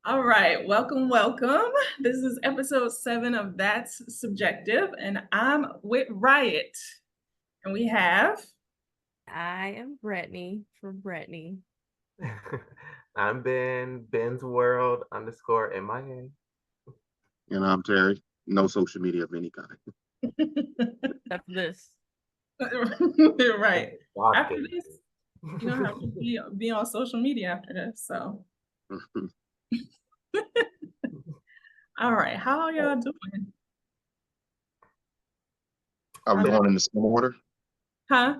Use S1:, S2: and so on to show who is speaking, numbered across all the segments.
S1: All right, welcome. This is episode 7 of That's Subjective, and I'm with Riot. And we have
S2: I am Brittany from Brittany.
S3: I'm Ben's World _ MIA.
S4: And I'm Terry. No social media of any kind.
S2: Except this.
S1: right. After
S3: Shocking.
S1: this, you don't have to be on social media after this. So, all right, how are y'all doing?
S4: Are we going in the same order?
S1: Huh?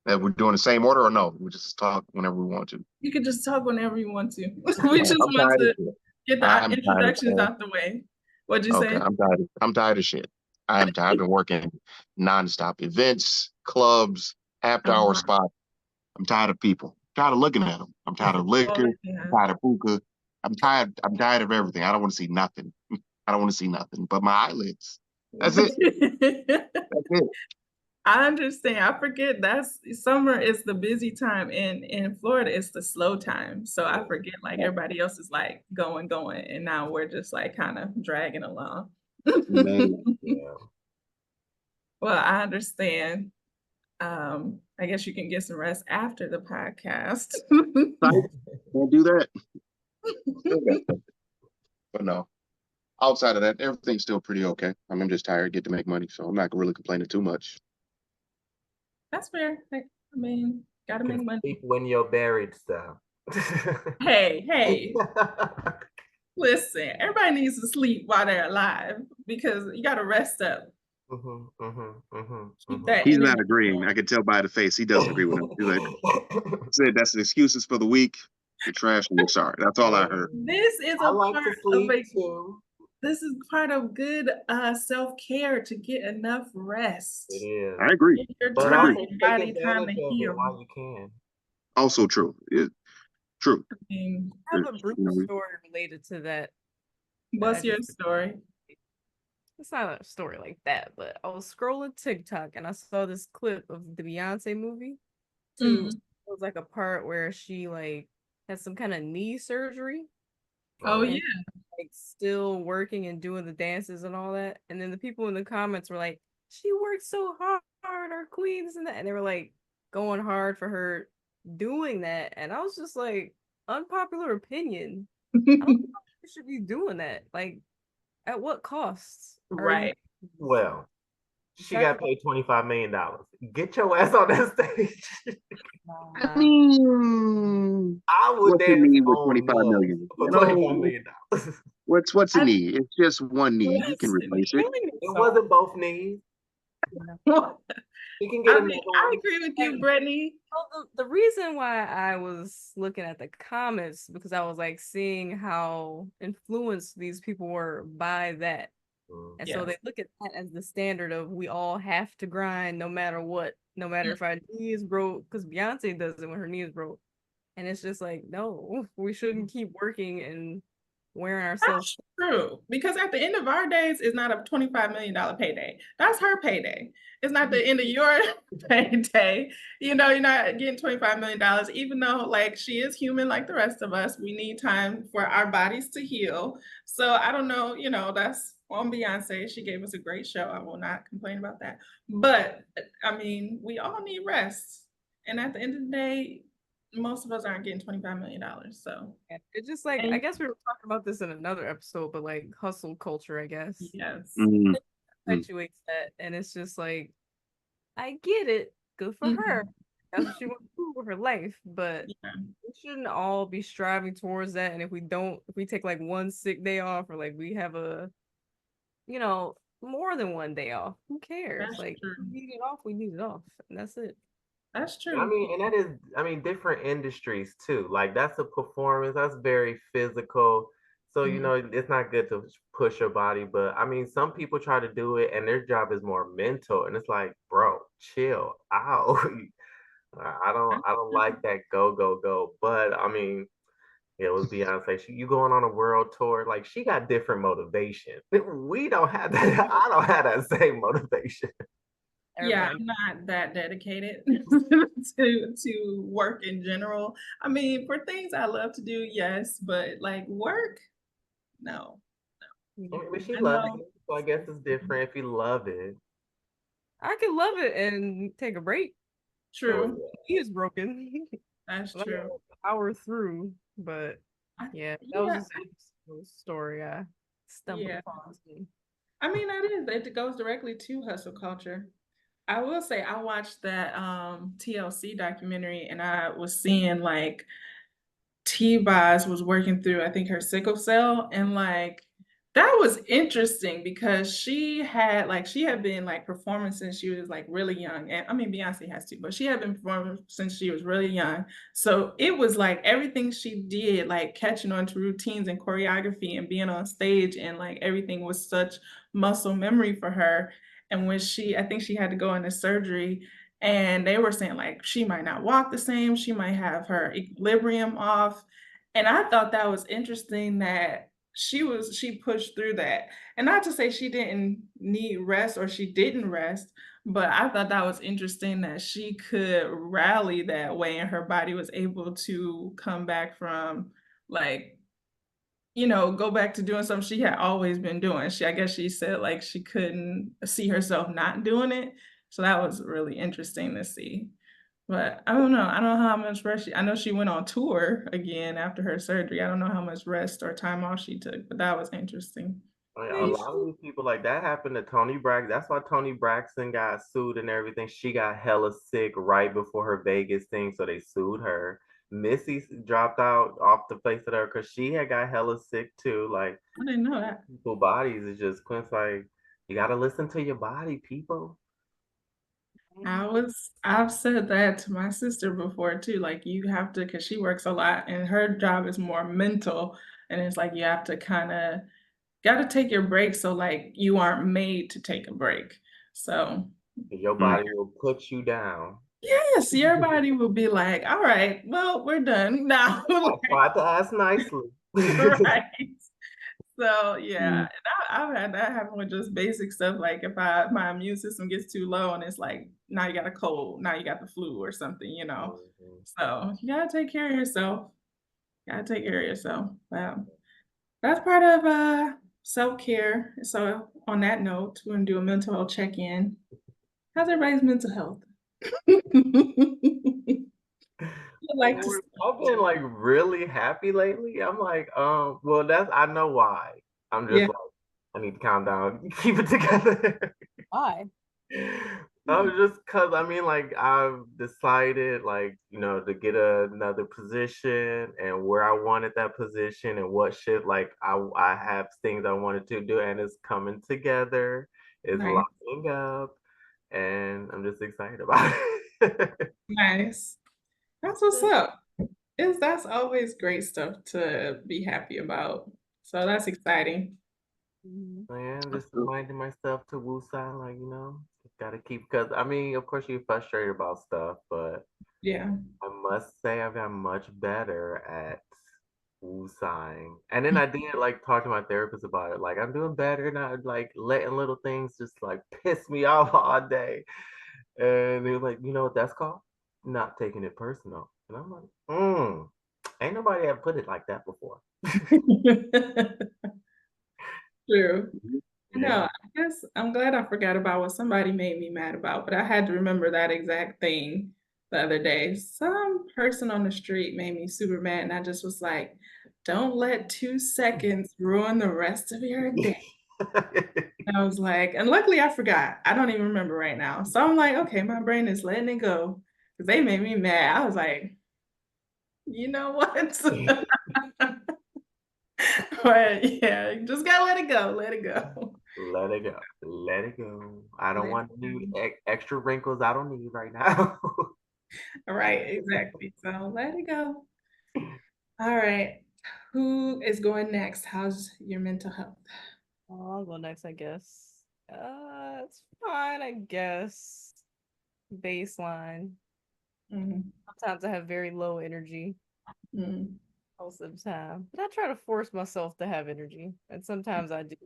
S4: We're doing the same order or no? We just talk whenever we want to.
S1: You can just talk whenever you want to. We just
S4: I'm
S1: want
S4: tired
S1: to
S4: of shit.
S1: get the introductions out the way. What'd you
S4: Okay,
S1: say?
S4: I'm tired of shit. I'm tired. I've been working nonstop. Events, clubs, after hour spots. I'm tired of people. I'm tired of looking at them. I'm tired of liquor. I'm tired of hookah. I'm tired of everything. I don't want to see nothing. I don't want to see nothing but my eyelids. That's it. That's it.
S1: I understand. I forget that's summer is the busy time, and in Florida it's the slow time. So I forget like everybody else is like going, and now we're just like kind of dragging along.
S3: Yeah.
S1: Well, I understand. I guess you can get some rest after the podcast.
S4: Can't do that. But no. Outside of that, everything's still pretty okay. I'm just tired, get to make money, so I'm not really complaining too much.
S1: That's fair. I mean, gotta make money.
S3: Sleep when you're buried stuff.
S1: Hey, listen, everybody needs to sleep while they're alive because you gotta rest up. Keep that
S4: He's
S1: energy
S4: not agreeing. I can tell by the face. He doesn't agree with him. He's like, said that's the excuses for the week. You're trash and you're sorry. That's all I heard.
S1: This is
S3: I
S1: a
S3: like
S1: part
S3: to sleep
S1: of
S3: too.
S1: this is part of good self-care to get enough rest.
S3: It is.
S4: I agree.
S1: Give your
S3: But
S1: time,
S3: also
S1: your
S3: take
S1: body time to
S3: advantage of it
S1: heal.
S3: while you can.
S4: Also true. True.
S1: I mean,
S2: I have a brief story related to that.
S1: what's your story?
S2: It's not a story like that, but I was scrolling TikTok and I saw this clip of the Beyonce movie. It was like a part where she like had some kind of knee surgery.
S1: Oh
S2: and,
S1: yeah.
S2: like still working and doing the dances and all that. And then the people in the comments were like, "She worked so hard, our queen, this and that," and they were like going hard for her doing that. And I was just like, unpopular opinion. I don't think you should be doing that. Like, at what costs?
S1: Right.
S3: Well, she got paid $25 million. Get your ass on that stage.
S4: I mean,
S3: I would
S4: what's a
S3: dance
S4: knee with
S3: on
S4: 25
S3: Meth
S4: million?
S3: for $25 million.
S4: What's a knee? It's just one knee. You can replace it.
S3: It wasn't both knees. You can get another one.
S1: I agree with you, Brittany.
S2: Well, the reason why I was looking at the comments because I was like seeing how influenced these people were by that. And so they look at that as the standard of we all have to grind no matter what, no matter if our knee is broke, because Beyonce does it when her knee is broke. And it's just like, no, we shouldn't keep working and wearing ourselves.
S1: That's true. Because at the end of our days, it's not a $25 million payday. That's her payday. It's not the end of your payday. You know, you're not getting $25 million, even though like she is human like the rest of us. We need time for our bodies to heal. So I don't know, you know, that's on Beyonce. She gave us a great show. I will not complain about that. But I mean, we all need rest. And at the end of the day, most of us aren't getting $25 million. So
S2: it's just like, I guess we were talking about this in another episode, but like hustle culture, I guess.
S1: Yes.
S2: It perpetuates that. And it's just like, I get it. Good for her. That's what she wants to do with her life. But we shouldn't all be striving towards that. And if we take like one sick day off or like we have a, you know, more than one day off, who cares?
S1: That's
S2: like,
S1: true.
S2: we need it off, we need it off. And that's it.
S1: That's true.
S3: I mean, and that is, different industries too. Like that's a performance, that's very physical. So, you know, it's not good to push your body, but I mean, some people try to do it and their job is more mental. And it's like, bro, chill out. I don't like that go. But I mean, it was Beyonce. You going on a world tour, like she got different motivation. We don't have that. I don't have that same motivation.
S1: Yeah, I'm not that dedicated to work in general. I mean, for things I love to do, yes, but like work, no.
S3: But she
S1: I
S3: loves
S1: know.
S3: it, so I guess it's different if you love it.
S2: I could love it and take a break.
S1: True.
S2: He is broken.
S1: That's
S2: Let me
S1: true.
S2: power through, but yeah, that was
S1: Yeah,
S2: a story I stumbled
S1: yeah.
S2: upon.
S1: I mean, that is, it goes directly to hustle culture. I will say I watched that TLC documentary and I was seeing like T-Boz was working through, I think, her sickle cell, and like that was interesting because she had been like performing since she was like really young. And I mean Beyonce has too, but she had been performing since she was really young. So it was like everything she did, like catching on to routines and choreography and being on stage, and like everything was such muscle memory for her. And when I think she had to go into surgery, and they were saying like she might not walk the same, she might have her equilibrium off. And I thought that was interesting that she pushed through that. And not to say she didn't need rest or she didn't rest, but I thought that was interesting that she could rally that way and her body was able to come back from like, go back to doing something she had always been doing. I guess she said like she couldn't see herself not doing it. So that was really interesting to see. But I don't know. I don't know how much rest I know she went on tour again after her surgery. I don't know how much rest or time off she took, but that was interesting.
S3: I mean, a lot of these people like that happened to Tony Braxton. That's why Tony Braxton got sued and everything. She got hella sick right before her Vegas thing, so they sued her. Missy dropped out off the face of her because she had got hella sick too. Like
S1: I didn't know that.
S3: people bodies is just Quince like you gotta listen to your body, people.
S1: I've said that to my sister before too. Like you have to, because she works a lot and her job is more mental. And it's like you have to kind of gotta take your break. So like you aren't made to take a break. So
S3: Your body will put you down.
S1: yes, your body will be like, all right, well, we're done now.
S3: I tried to ask nicely.
S1: Right. So yeah, and I've had that happen with just basic stuff. Like if my immune system gets too low and it's like now you got a cold, now you got the flu or something.
S3: Mhm.
S1: So you gotta take care of yourself. You gotta take care of yourself. Wow. That's part of self-care. So on that note, we're gonna do a mental health check-in. How's everybody's mental health? I'd like to
S3: I've been like really happy lately. I'm like, well, that's I know why. I'm just
S1: yeah.
S3: like, I need to calm down, keep it together.
S2: Why?
S3: I was just cause I mean, like I've decided, like to get another position and where I wanted that position and what shit. Like I have things I wanted to do and it's coming together. It's
S1: Nice.
S3: locking up, and I'm just excited about it.
S1: Nice. That's what's up. That's always great stuff to be happy about. So that's exciting.
S2: Mhm.
S3: Man, just reminding myself to woosah, like, gotta keep, because I mean, of course, you're frustrated about stuff, but
S1: Yeah.
S3: I must say I've got much better at woosahing. And then I did like talk to my therapist about it. Like, I'm doing better, not like letting little things just like piss me off all day. And he was like, you know what that's called? Not taking it personal. And I'm like, ain't nobody ever put it like that before.
S1: True. No,
S3: Yeah.
S1: I guess I'm glad I forgot about what somebody made me mad about, but I had to remember that exact thing the other day. Some person on the street made me super mad, and I just was like, don't let 2 seconds ruin the rest of your day. And I was like, and luckily I forgot. I don't even remember right now. So I'm like, okay, my brain is letting it go because they made me mad. I was like, you know what? But yeah, you just gotta let it go. Let it go.
S3: Let it go. Let it go. I don't
S1: Let it
S3: want any
S1: go.
S3: extra wrinkles I don't need right now.
S1: Right, exactly. So let it go. All right. Who is going next? How's your mental health?
S2: Oh, I'll go next, I guess. It's fine, I guess. Baseline.
S1: Mhm,
S2: Sometimes I have very low energy
S1: mhm,
S2: most of the time, but I try to force myself to have energy, and sometimes I do.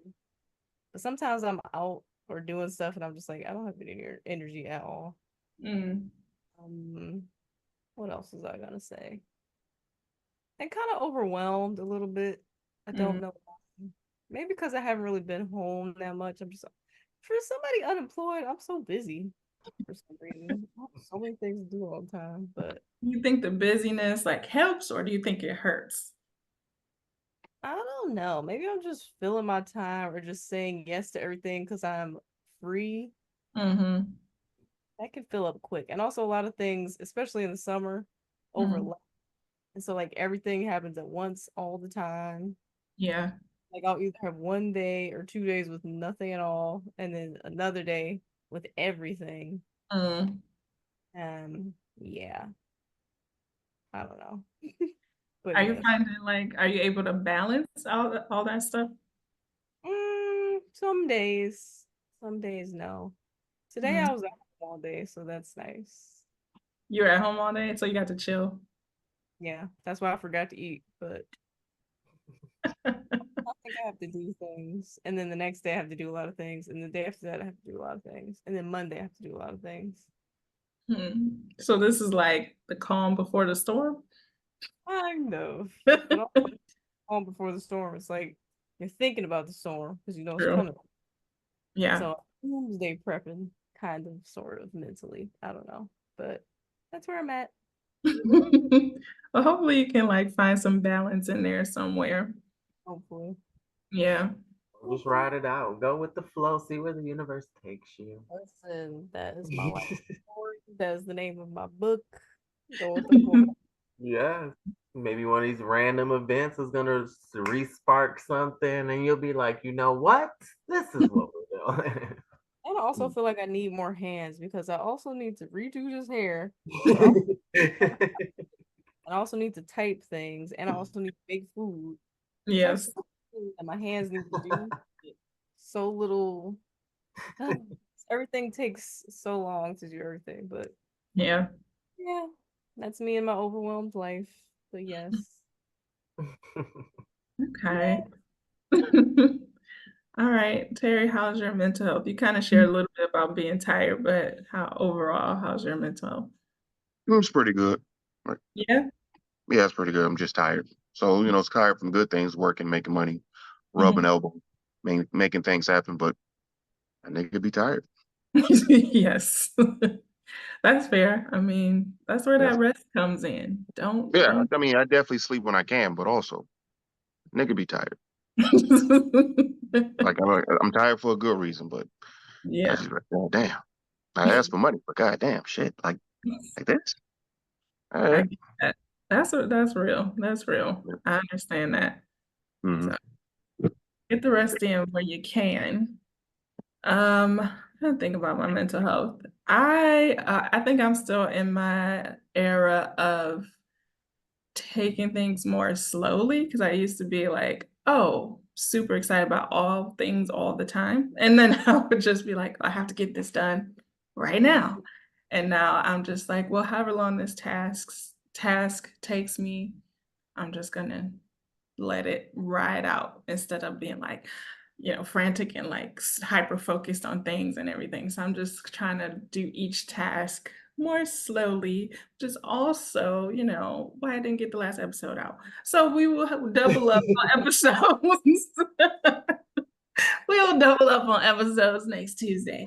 S2: But sometimes I'm out or doing stuff, and I'm just like, I don't have any energy at all.
S1: mhm,
S2: Um, what else was I gonna say? And kind of overwhelmed a little bit. I don't
S1: mhm.
S2: know. Maybe because I haven't really been home that much. I'm just for somebody unemployed, I'm so busy for some reason. I have so many things to do all the time. But
S1: You think the busyness like helps, or do you think it hurts?
S2: I don't know. Maybe I'm just filling my time or just saying yes to everything because I'm free.
S1: Mm-hmm.
S2: That can fill up quick. And also a lot of things, especially in the summer,
S1: Mm-hmm.
S2: overlap. And so like everything happens at once all the time.
S1: Yeah.
S2: Like I'll either have 1 day or 2 days with nothing at all, and then another day with everything.
S1: Mm.
S2: Yeah, I don't know. But
S1: Are you
S2: yes.
S1: finding are you able to balance all that stuff?
S2: Some days. Some days no. Today
S1: Mm.
S2: I was at home all day, so that's nice.
S1: You were at home all day, so you got to chill.
S2: Yeah, that's why I forgot to eat, but I think I have to do things. And then the next day I have to do a lot of things. And the day after that I have to do a lot of things. And then Monday I have to do a lot of things.
S1: Hmm. So this is like the calm before the storm?
S2: Kind of. But also calm before the storm. It's like you're thinking about the storm because you know it's
S1: True.
S2: coming.
S1: Yeah.
S2: So doomsday prepping, kind of, sort of, mentally. I don't know. But that's where I'm at.
S1: Well, hopefully you can find some balance in there somewhere.
S2: Hopefully.
S1: Yeah.
S3: Just ride it out. Go with the flow. See where the universe takes you.
S2: Listen, that is my life story. That is the name of my book. Go with the flow.
S3: Yeah. Maybe one of these random events is gonna re-spark something, and you'll be like, you know what? This is what we're doing.
S2: And I also feel like I need more hands because I also need to redo this hair. So I also need to type things and I also need to make food. So
S1: Yes.
S2: it's something that my hands need to do. So little. Everything takes so long to do everything, but
S1: Yeah.
S2: yeah, that's me and my overwhelmed life. But yes.
S1: Okay. All right, Terry, how's your mental health? You kind of shared a little bit about being tired, but how's your mental health?
S4: It's pretty good. Like,
S1: Yeah.
S4: yeah, it's pretty good. I'm just tired. So, it's tired from good things, working, making money, rubbing
S1: Mhm.
S4: elbow, making things happen, but a nigga be tired.
S1: Yes. That's fair. I mean, that's where
S4: Yes.
S1: that rest comes in.
S4: Yeah,
S1: Don't.
S4: I mean, I definitely sleep when I can, but also, nigga be tired. Like, I'm tired for a good reason, but I
S1: Yeah.
S4: just like, God damn. I asked for money, but god damn, shit, like this? All
S1: I
S4: right.
S1: get that. That's real. That's real. I understand that.
S4: Mm-hmm.
S1: So get the rest in where you can. I'm trying to think about my mental health. I think I'm still in my era of taking things more slowly because I used to be like, oh, super excited about all things all the time. And then I would just be like, I have to get this done right now. And now I'm just like, well, however long this task takes me, I'm just gonna let it ride out instead of being frantic and hyper focused on things and everything. So I'm just trying to do each task more slowly, which is also, why I didn't get the last episode out. So we will double up on episodes. We'll double up on episodes next Tuesday.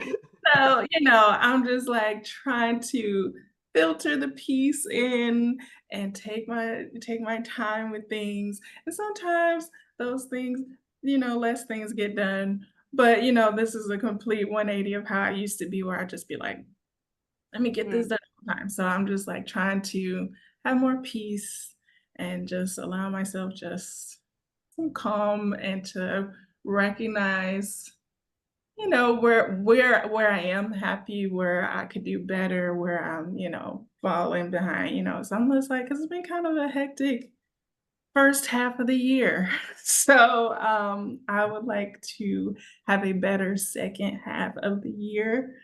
S1: So, I'm just trying to filter the piece in and take my time with things. And sometimes those things, less things get done. But this is a complete 180 of how I used to be, where I just be like, let me get this done all the time. So I'm just trying to have more peace and just allow myself just some calm and to recognize where I am happy, where I could do better, where I'm falling behind. So I'm just because it's been kind of a hectic first half of the year. So I would like to have a better second half of the year.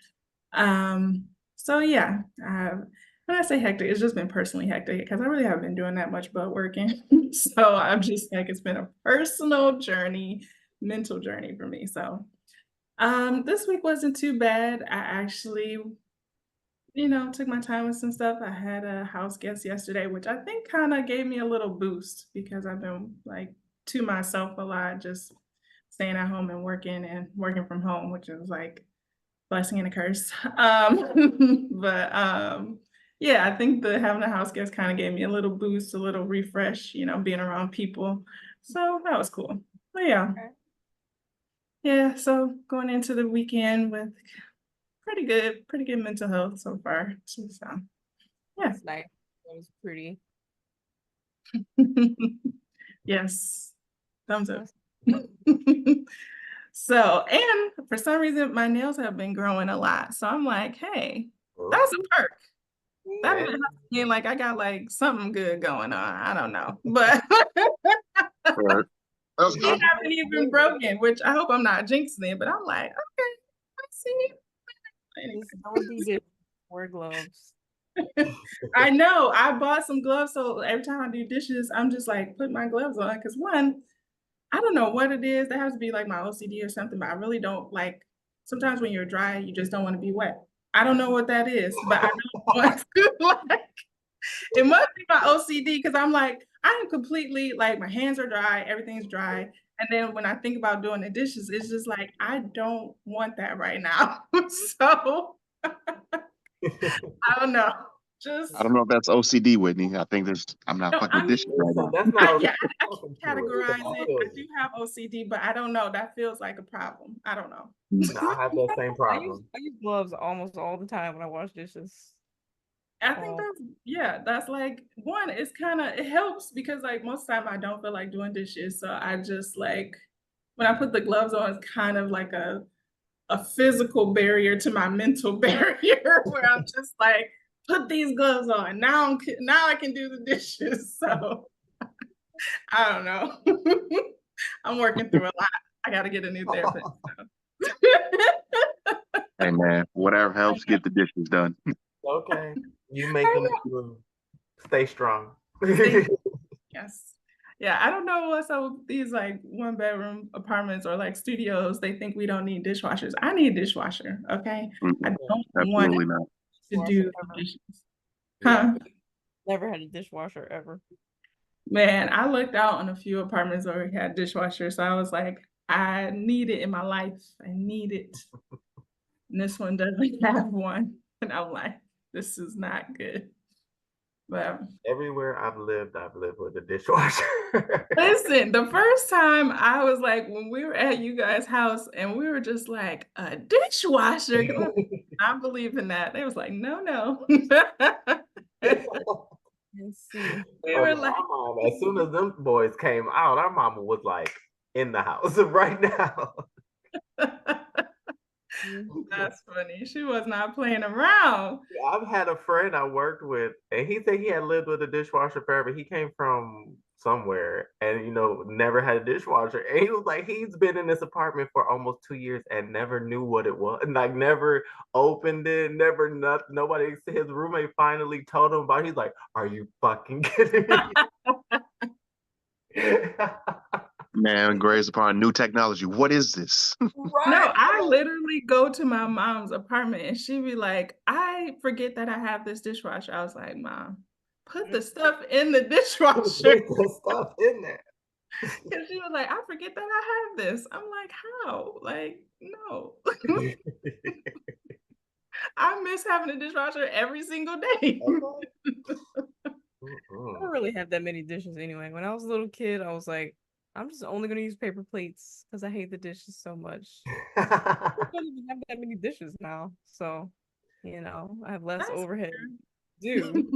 S1: So yeah, when I say hectic, it's just been personally hectic because I really haven't been doing that much but working. So I'm just it's been a personal journey, mental journey for me. So this week wasn't too bad. I actually, took my time with some stuff. I had a house guest yesterday, which I think kind of gave me a little boost because I've been to myself a lot, just staying at home and working from home, which is like blessing and a curse. But yeah, I think having a house guest kind of gave me a little boost, a little refresh, being around people. So that was cool. But yeah.
S2: Okay.
S1: Yeah, so going into the weekend with pretty good mental health so far. So yeah.
S2: That's nice. That was pretty.
S1: Yes. Thumbs up. So, and for some reason, my nails have been growing a lot. So I'm like, hey, that's a perk. That means like I got like something good going on. I don't know, but they haven't even broken, which I hope I'm not jinxing it. But I'm like, okay, let's see.
S2: Just don't do this. Wear gloves.
S1: I know. I bought some gloves, so every time I do dishes, I'm just like put my gloves on because one, I don't know what it is. That has to be like my OCD or something, but I really don't like. Sometimes when you're dry, you just don't want to be wet. I don't know what that is, but I don't want to like. It must be my OCD because I'm like, I am completely like my hands are dry, everything's dry. And then when I think about doing the dishes, it's just like I don't want that right now. So I don't know.
S4: I don't know if that's OCD, Whitney. I think I'm not fucking with dishes right now.
S3: That's not.
S1: I can categorize it. I do have OCD, but I don't know. That feels like a problem. I don't know.
S3: I have that same problem.
S2: I use gloves almost all the time when I wash dishes.
S1: I think that's like one, it's kind of, it helps because like most of the time I don't feel like doing dishes. So I just like, when I put the gloves on, it's kind of like a physical barrier to my mental barrier where I'm just like, put these gloves on. Now I can do the dishes. So I don't know. I'm working through a lot. I got to get a new therapist.
S4: Hey man, whatever helps get the dishes done.
S3: Okay. You making it through. Stay strong.
S1: Yes. Yeah, I don't know what's up with these like 1-bedroom apartments or like studios. They think we don't need dishwashers. I need a dishwasher, okay? I don't want to do dishes. Huh?
S2: Never had a dishwasher ever.
S1: Man, I looked out on a few apartments where we had dishwashers, so I was like, I need it in my life. I need it. And this one doesn't have one. And I'm like, this is not good. But
S3: everywhere I've lived with a dishwasher.
S1: Listen, the first time I was like, when we were at you guys' house and we were just like, a dishwasher? I believe in that. They was like, no.
S2: Let's see.
S1: We were like,
S3: mom, as soon as them boys came out, our mama was like in the house right now.
S1: That's funny. She was not playing around.
S3: I've had a friend I worked with, and he said he had lived with a dishwasher forever. He came from somewhere and never had a dishwasher. And he was like, he's been in this apartment for almost 2 years and never knew what it was. And like never opened it, never nothing. Nobody, his roommate finally told him about it. He's like, are you fucking kidding me?
S4: Man, graze upon new technology. What is this?
S1: Right. No, I literally go to my mom's apartment and she'd be like, I forget that I have this dishwasher. I was like, Mom, put the stuff in the dishwasher.
S3: Put the stuff in there.
S1: And she was like, I forget that I have this. I'm like, how? Like, no. I miss having a dishwasher every single day.
S2: I don't really have that many dishes anyway. When I was a little kid, I was like, I'm just only going to use paper plates because I hate the dishes so much. I don't even have that many dishes now. So, I have less overhead to do.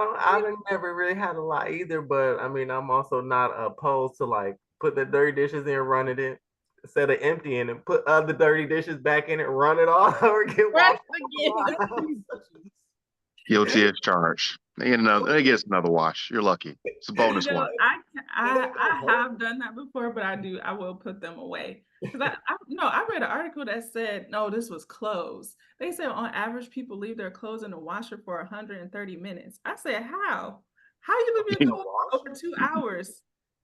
S3: I've never really had a lot either, but I mean, I'm also not opposed to like put the dirty dishes in, run it in, instead of emptying and put other dirty dishes back in it, run it off, or get washed again.
S4: Guilty as charged. They get another wash. You're lucky. It's a bonus one.
S1: I have done that before, but I will put them away. Because I read an article that said, no, this was clothes. They said on average, people leave their clothes in the washer for 130 minutes. I said, how? How you leave your clothes over 2 hours?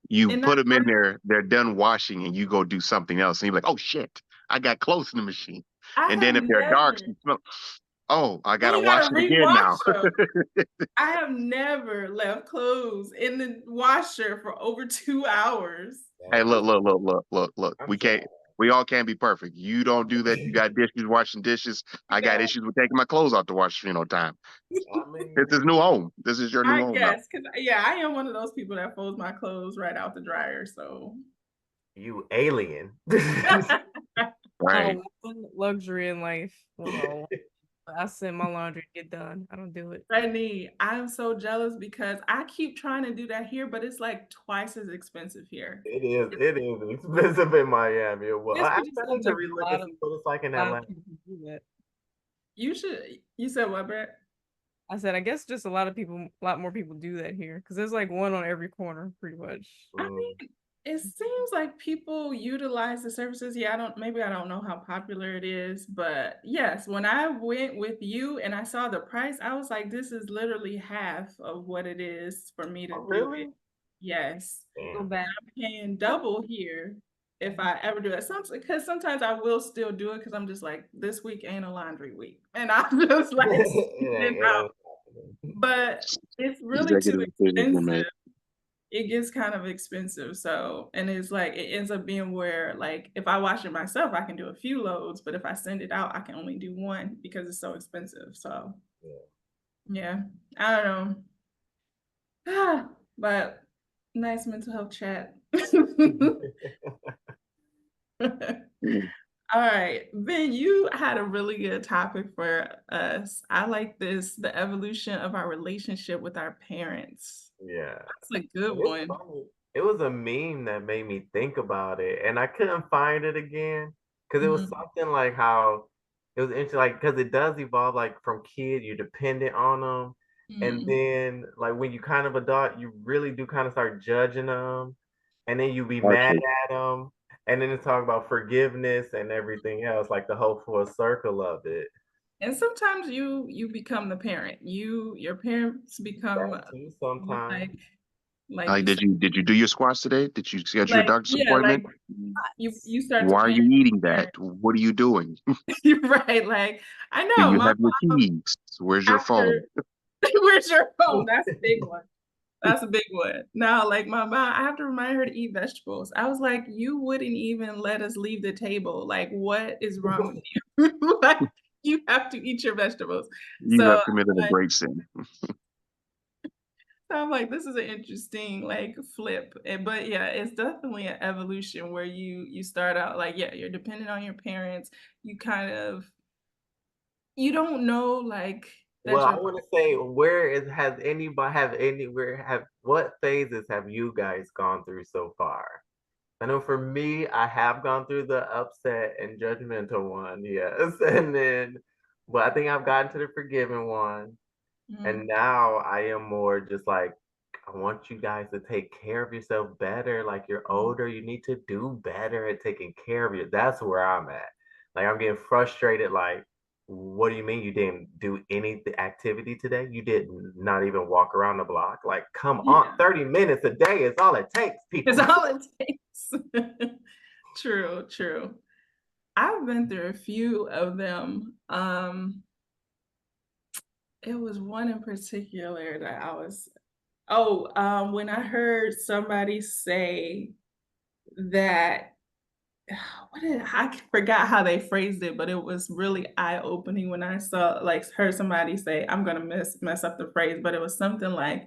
S4: You put them in there, they're done washing, and you go do something else. And you're like, oh shit, I got clothes in the machine. And then if they're dark, you smell. Oh, I gotta
S1: You
S4: wash
S1: gotta
S4: it again now.
S1: rewash them. I have never left clothes in the washer for over 2 hours.
S4: Hey, look. We all can't be perfect. You don't do that. You got dishes, washing dishes. I got
S1: Yeah,
S4: issues with taking my clothes out the washer, time.
S3: I mean,
S4: This is new home. This is your new
S1: I
S4: home now.
S1: guess, because yeah, I am one of those people that folds my clothes right out the dryer. So
S3: you alien.
S4: Right.
S2: One luxury in life. Well, I send my laundry to get done. I don't do it.
S1: I'm so jealous because I keep trying to do that here, but it's like twice as expensive here.
S3: It is expensive in Miami. Well,
S2: This
S3: I
S2: just
S3: need
S2: seems
S3: to
S2: like
S3: relook and see what it's like in
S2: a lot of
S3: Atlanta.
S2: people do that.
S1: You said what, Brett?
S2: I said, I guess just a lot more people do that here because there's like one on every corner, pretty much.
S1: I mean, it seems like people utilize the services. Yeah, I don't know how popular it is, but yes, when I went with you and I saw the price, I was like, this is literally half of what it is for me to do
S3: Really?
S1: it. Yes.
S2: Go
S3: Damn.
S2: back.
S1: I'm paying double here if I ever do it. Because sometimes I will still do it because I'm just like, this week ain't a laundry week. And I'm just like, it out. But it's really too
S4: Executive decisions were made.
S1: expensive. It gets kind of expensive. So, and it's like, it ends up being where, like, if I wash it myself, I can do a few loads, but if I send it out, I can only do one because it's so expensive. So, yeah, I don't know. But nice mental health chat. All right, Ben, you had a really good topic for us. I like this, the evolution of our relationship with our parents.
S3: Yeah.
S1: That's a good
S3: It's
S1: one.
S3: funny. It was a meme that made me think about it, and I couldn't find it again because it was something like how it was interesting, like because it does evolve. Like from kid, you're dependent on them, and then like when you kind of adult, you really do kind of start judging them, and then you be mad at them, and then it's talk about forgiveness and everything else, like the whole full circle of it.
S1: And sometimes you become the parent. Your parents become
S3: That too sometimes.
S1: like
S4: Like,
S1: you said,
S4: did you do your squats today? Did you schedule your
S1: like
S4: doctor's
S1: yeah, like
S4: appointment?
S1: you start to
S4: Why are
S1: parent
S4: you eating
S1: your
S4: that? What are you doing?
S1: parent. Right. Like I
S4: Do
S1: know
S4: you
S1: my
S4: have your
S1: mom
S4: keys? Where's your
S1: after
S4: phone?
S1: where's your phone? That's a big one. That's a big one. Now, like my mom, I have to remind her to eat vegetables. I was like, you wouldn't even let us leave the table. Like, what is wrong with you? Like, you have to eat your vegetables.
S4: You
S1: So
S4: have committed a great sin.
S1: I'm like, this is an interesting like flip. But yeah, it's definitely an evolution where you start out like, yeah, you're dependent on your parents. You kind of you don't know like that
S3: Well, I
S1: your
S3: want to say, where is has anybody have anywhere have what phases have you guys gone through so far? I know for me, I have gone through the upset and judgmental one, yes, and then, but I think I've gotten to the forgiving one, and now I am more just like, I want you guys to take care of yourself better. Like you're older, you need to do better at taking care of you. That's where I'm at. Like I'm getting frustrated. Like, what do you mean you didn't do any activity today? You did not even walk around the block. Like, come on, 30 minutes a day is all it takes, people.
S1: It's all it takes. True, true. I've been through a few of them. It was one in particular that I was when I heard somebody say that I forgot how they phrased it, but it was really eye-opening when I saw like heard somebody say, I'm gonna mess up the phrase, but it was something like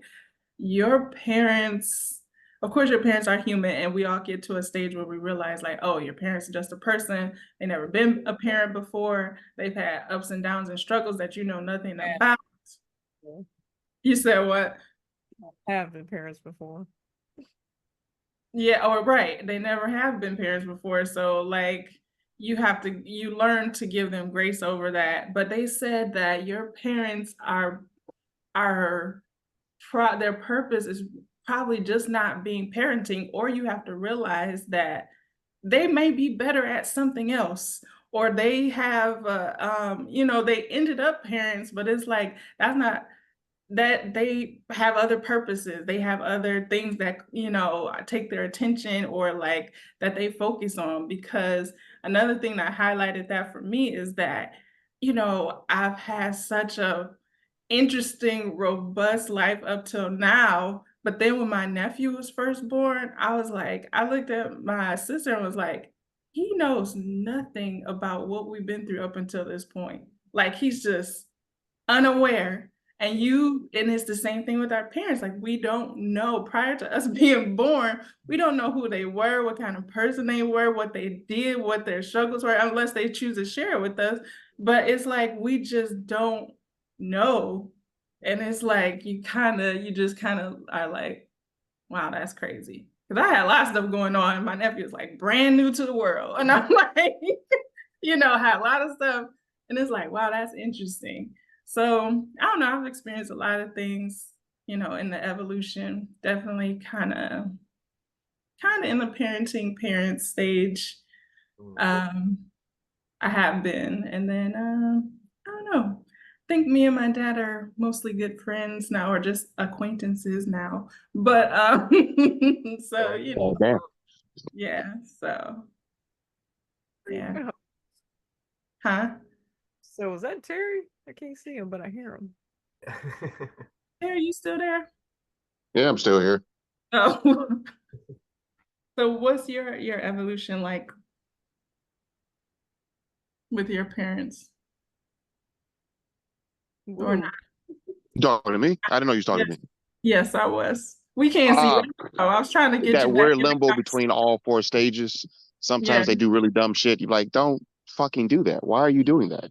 S1: your parents, of course, your parents are human, and we all get to a stage where we realize, like, oh, your parents are just a person. They never been a parent before. They've had ups and downs and struggles that you know nothing about. You said what?
S2: I have been parents before.
S1: Yeah, or right. They never have been parents before. So, like, you learn to give them grace over that. But they said that your parents are their purpose is probably just not being parenting, or you have to realize that they may be better at something else, or they have they ended up parents, but it's like that's not that they have other purposes. They have other things that, take their attention or like that they focus on. Because another thing that highlighted that for me is that, I've had such a interesting, robust life up till now. But then when my nephew was first born, I looked at my sister and was like, he knows nothing about what we've been through up until this point. Like he's just unaware. And it's the same thing with our parents. Like we don't know prior to us being born, we don't know who they were, what kind of person they were, what they did, what their struggles were, unless they choose to share it with us. But it's like we just don't know. And it's like you just kind of are like, wow, that's crazy. Because I had a lot of stuff going on. My nephew was like brand new to the world. And I'm like, had a lot of stuff. And it's like, wow, that's interesting. So I don't know, I've experienced a lot of things, in the evolution, definitely kind of in the parent stage. I have been. And then I don't know. I think me and my dad are mostly good friends now, or just acquaintances now. But so yeah, so yeah. Huh?
S2: So is that Terry? I can't see him, but I hear him.
S1: Terry, you still there?
S4: Yeah, I'm still here.
S1: Oh. So what's your evolution like with your parents? Or not?
S4: You talking to me? I didn't know you was talking to me.
S1: Yes, I was. We can't see you. I was trying to get
S4: that
S1: you
S4: weird limbo between all four stages. Sometimes they do really dumb shit. You're like, don't fucking do that. Why are you doing that?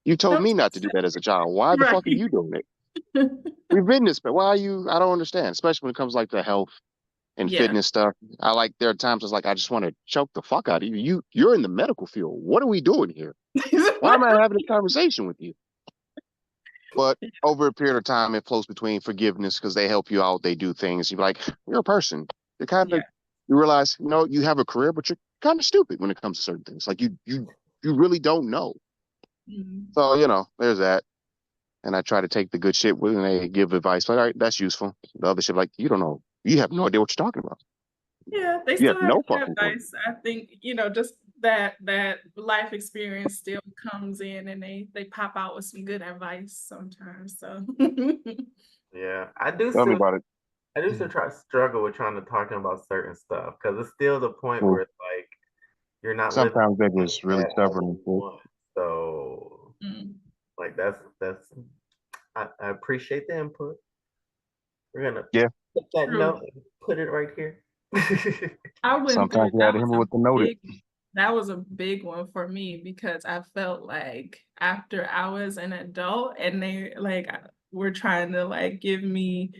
S4: You told me not to do that as a child. Why the fuck are you doing it? We've been this, but why are you? I don't understand, especially when it comes like to health and fitness stuff. There are times it's like, I just want to choke the fuck out of you. You're in the medical field. What are we doing here? Why am I having a conversation with you? But over a period of time, it flows between forgiveness because they help you out. They do things. You're like, you're a person. You're kind of, you realize, you have a career, but you're kind of stupid when it comes to certain things. Like you really don't know.
S1: Mm-hmm.
S4: So, there's that. And I try to take the good shit when they give advice. Like, all right, that's useful. The other shit, like, you don't know. You have no idea what you're talking about.
S1: Yeah, they still have no advice. I think, just that life experience still comes in and they pop out with some good advice sometimes. So
S3: yeah, I do
S4: Tell me about it.
S3: I do still struggle with trying to talk about certain stuff because it's still the point where it's like you're not
S4: sometimes they're just really stubborn.
S3: So like that's I appreciate the input. We're gonna put that note and put it right here.
S1: I went
S4: sometimes
S1: through
S4: you had to remember what the note is.
S1: That was a big one for me because I felt like after I was an adult and they were trying to give me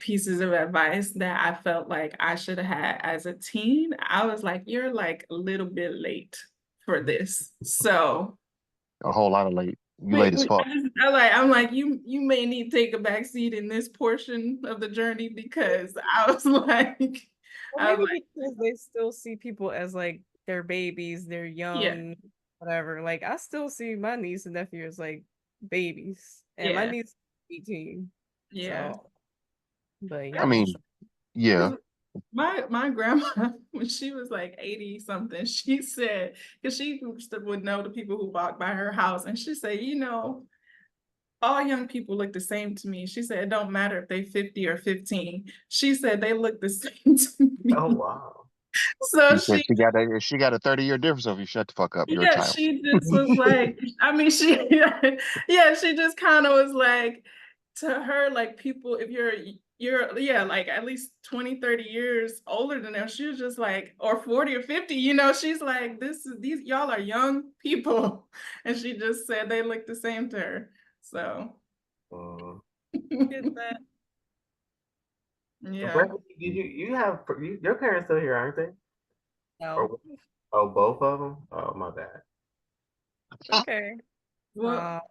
S1: pieces of advice that I felt like I should have had as a teen, I was like, you're a little bit late for this. So
S4: a whole lot of late. You late as fuck.
S1: I'm like, you may need to take a back seat in this portion of the journey because I was like,
S2: because they still see people as their babies, they're young, whatever. Like I still see my niece and nephew as babies, and my niece is 18.
S1: Yeah.
S2: So, but
S4: I mean, yeah.
S1: My grandma, when she was 80 something, she said, because she would know the people who walked by her house, and she said, all young people look the same to me. She said, it don't matter if they 50 or 15. She said they look the same to me.
S3: Oh wow.
S1: So
S4: she got a 30-year difference. So if you shut the fuck up, you're a child.
S1: She just was she just kind of was like, to her, people, if you're at least 20, 30 years older than them, she was just or 40 or 50, she's like, these y'all are young people. And she just said they look the same to her. So
S2: get that.
S1: Yeah.
S3: You have your parents still here, aren't they?
S2: No.
S3: Oh, both of them? Oh, my bad.
S2: Okay.
S1: Well,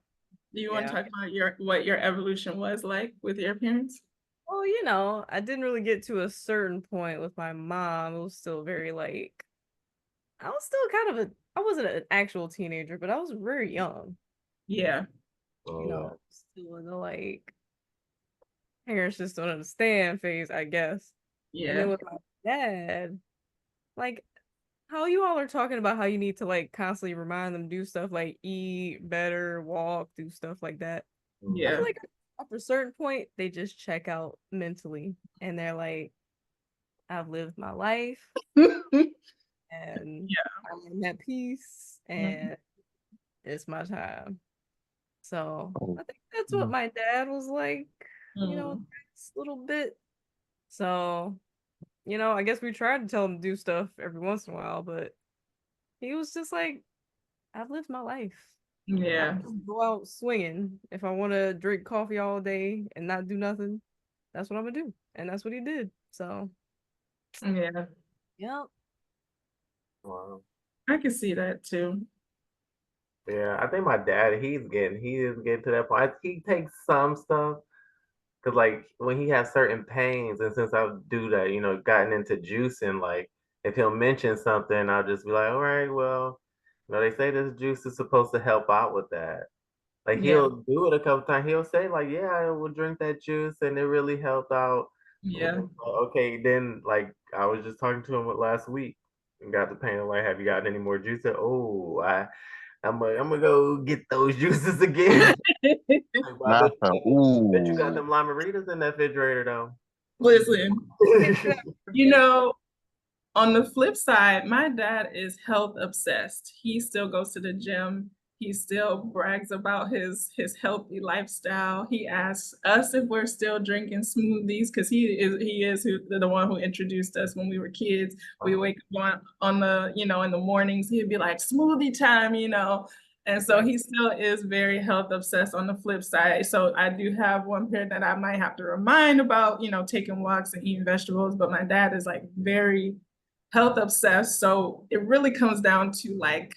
S1: do you want to talk about what your evolution was like with your parents?
S2: Well, I didn't really get to a certain point with my mom. It was still very I was still kind of I wasn't an actual teenager, but I was very young.
S1: Yeah.
S2: Still in the parents just don't understand phase, I guess.
S1: Yeah.
S2: And then with my dad, how you all are talking about how you need to like constantly remind them do stuff like eat better, walk, do stuff like that. I
S1: Yeah.
S2: feel like after a certain point, they just check out mentally and they're like, I've lived my life and I'm at peace and it's my time. So I think that's what my dad was like, this little bit. So, I guess we tried to tell him to do stuff every once in a while, but he was just like, I've lived my life.
S1: Yeah.
S2: I just go out swinging. If I want to drink coffee all day and not do nothing, that's what I'm gonna do. And that's what he did. So,
S1: yeah.
S2: Yep.
S3: Wow.
S1: I can see that too.
S3: Yeah, I think my dad, he is getting to that point. He takes some stuff because like when he has certain pains, and since I do that, gotten into juicing, like if he'll mention something, I'll just be like, all right, well, they say this juice is supposed to help out with that. Like
S1: Yeah.
S3: he'll do it a couple times. He'll say like, yeah, I will drink that juice and it really helped out.
S1: Yeah.
S3: Okay, then like I was just talking to him last week and got the pain. Like, have you gotten any more juice? Oh, I'm gonna go get those juices again.
S4: Not the
S3: Bet you got
S4: ooh.
S3: them limaritas in that refrigerator though.
S1: Listen, on the flip side, my dad is health obsessed. He still goes to the gym. He still brags about his healthy lifestyle. He asks us if we're still drinking smoothies because he is the one who introduced us when we were kids. We wake up on the in the mornings. He'd be like smoothie time, And so he still is very health obsessed on the flip side. So I do have one parent that I might have to remind about, taking walks and eating vegetables. But my dad is like very health obsessed. So it really comes down to like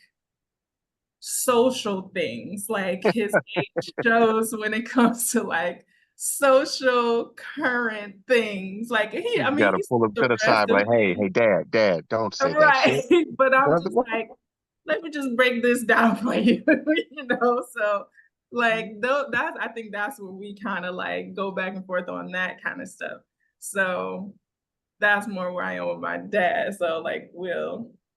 S1: social things, like his age shows when it comes to like social current things. Like
S4: You gotta
S1: he's
S4: pull him to the side, like, hey, dad, don't say that
S1: right.
S4: shit.
S1: But I'm
S4: Brother,
S1: just like, let me just break this down for you, So like that's I think that's where we kind of like go back and forth on that kind of stuff. So that's more where I am with my dad. So like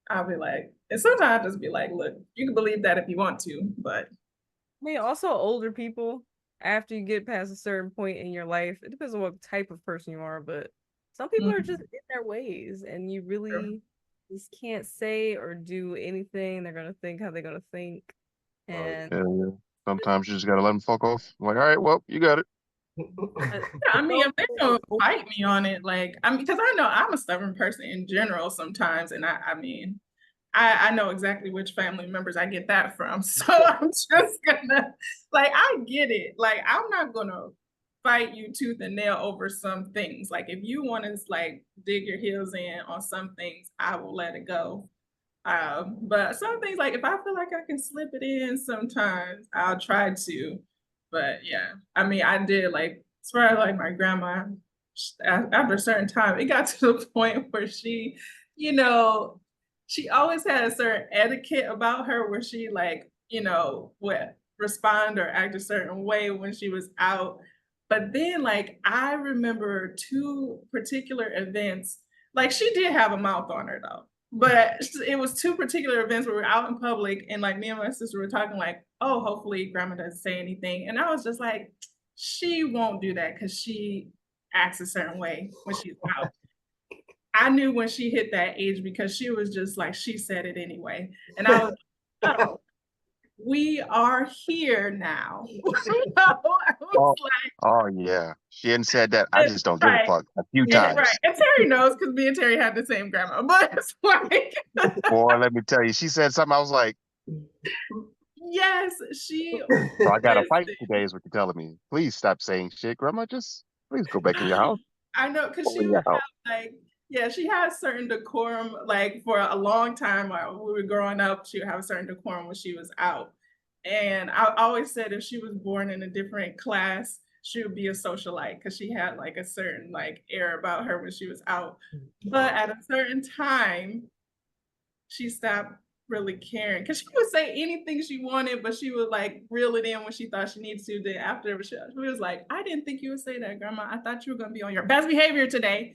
S1: I'll be like, and sometimes I'll just be like, look, you can believe that if you want to, but
S2: I mean, also older people, after you get past a certain point in your life, it depends on what type of person you are, but some people are just in their ways and you really just can't say or do anything. They're gonna think how they're gonna think. And
S4: yeah. Sometimes you just gotta let them fuck off. I'm like, all right, well, you got it.
S1: I mean, if they don't fight me on it, like because I know I'm a stubborn person in general sometimes, and I mean, I know exactly which family members I get that from. So I'm just gonna I get it. Like I'm not gonna fight you tooth and nail over some things. Like if you want to dig your heels in on some things, I will let it go. But some things like if I feel like I can slip it in sometimes, I'll try to. But yeah, I mean, I did as far as like my grandma, after a certain time, it got to the point where you know, she always had a certain etiquette about her where she would respond or act a certain way when she was out. But then I remember two particular events. Like she did have a mouth on her though. But it was two particular events where we were out in public and like me and my sister were talking like, oh, hopefully grandma doesn't say anything. And I was just like, she won't do that because she acts a certain way when she's out. I knew when she hit that age because she was just like, she said it anyway. And I was oh, we are here now.
S4: Oh yeah. She hadn't said that. I just don't give a fuck a few times.
S1: Right. And Terry knows because me and Terry had the same grandma. But it's like
S4: boy, let me tell you, she said something. I was like,
S1: yes, she
S4: so I got a fight today, is what you're telling me. Please stop saying shit, grandma. Just please go back in your house.
S1: I know because she would have she had a certain decorum for a long time while we were growing up. She would have a certain decorum when she was out. And I always said if she was born in a different class, she would be a socialite because she had a certain air about her when she was out. But at a certain time, she stopped really caring because she would say anything she wanted, but she would reel it in when she thought she needed to. Then after she was like, I didn't think you would say that, grandma. I thought you were gonna be on your best behavior today.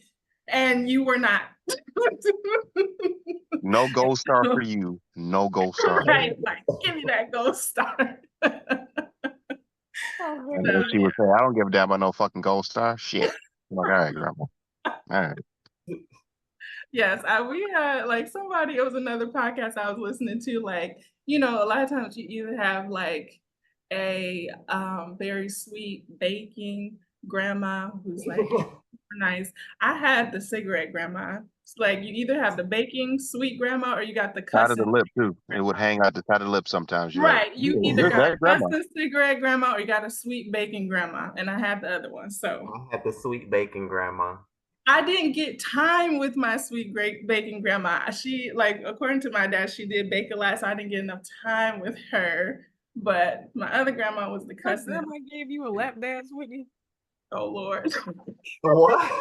S1: and you were not.
S4: No gold star for you. No gold star.
S1: Right, like give me that gold star.
S4: And then she would say, I don't give a damn about no fucking gold star. Shit. I'm like, all right, grandma. All right.
S1: Yes, we had like somebody, it was another podcast I was listening to, like, you know, a lot of times you either have like a very sweet baking grandma who's like super nice. I had the cigarette grandma. It's like you either have the baking sweet grandma or you got the
S4: Side of the
S1: cussing.
S4: lip too. It would hang out the side of the lip sometimes. You're
S1: Right.
S4: like,
S1: You
S4: yeah,
S1: either
S4: good
S1: got a
S4: that grandma.
S1: cussing cigarette grandma or you got a sweet baking grandma. And I had the other one. So
S3: I had the sweet bacon grandma.
S1: I didn't get time with my sweet great baking grandma. She, like, according to my dad, she did bake a lot, so I didn't get enough time with her. But my other grandma was the
S2: My
S1: cousin.
S2: grandma gave you a lap dance, Whitney.
S1: Oh Lord.
S3: What?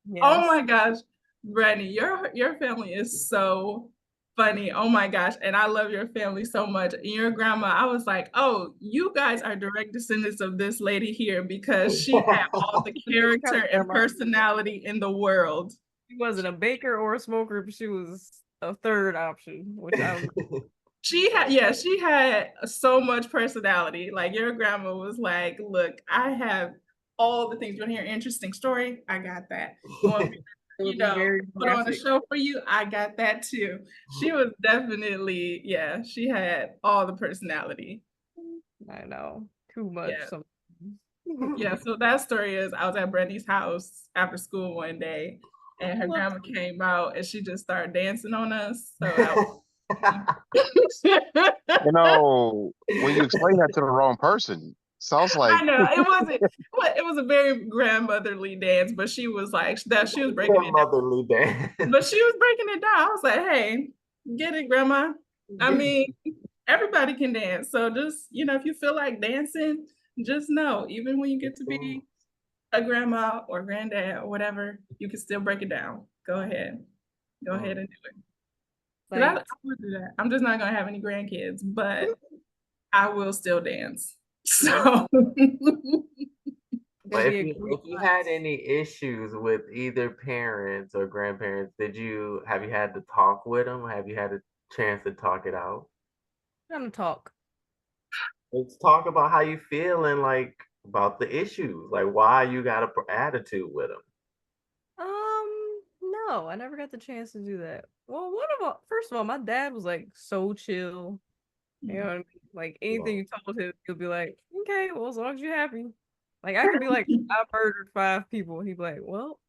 S2: Yes.
S1: Oh my gosh, Brittany, your family is so funny. Oh my gosh, and I love your family so much. And your grandma, I was like, oh, you guys are direct descendants of this lady here because she had all the character and personality in the world.
S2: She wasn't a baker or a smoker, but she was a third option, which I
S1: She had so much personality. Like your grandma was like, look, I have all the things. You want to hear an interesting story? I got that. You want me to, you know, put on a show for you? I got that too. She was definitely, yeah, she had all the personality.
S2: I know. Too much
S1: sometimes. Yeah, so that story is I was at Brittany's house after school one day and her grandma came out and she just started dancing on us. So that was
S4: You know, when you explain that to the wrong person, sounds like
S1: I know it was a very grandmotherly dance, but she was like that she was breaking it down.
S3: Motherly dance.
S1: But she was breaking it down. I was like, hey, get it, grandma. I mean, everybody can dance. So just, you know, if you feel like dancing, just know, even when you get to be a grandma or granddad or whatever, you can still break it down. Go ahead. Go ahead and do it. Like, I would do that. I'm just not gonna have any grandkids, but I will still dance. So
S3: but if you had any issues with either parents or grandparents, have you had to talk with them? Have you had a chance to talk it out?
S2: I'm gonna talk.
S3: Let's talk about how you feel and like about the issues, like why you got an attitude with them.
S2: No, I never got the chance to do that. Well, first of all, my dad was like so chill. You know what I mean? Like anything you told him, he'll be like, okay, well, as long as you're happy. Like I could be like, I murdered 5 people. He'd be like, well,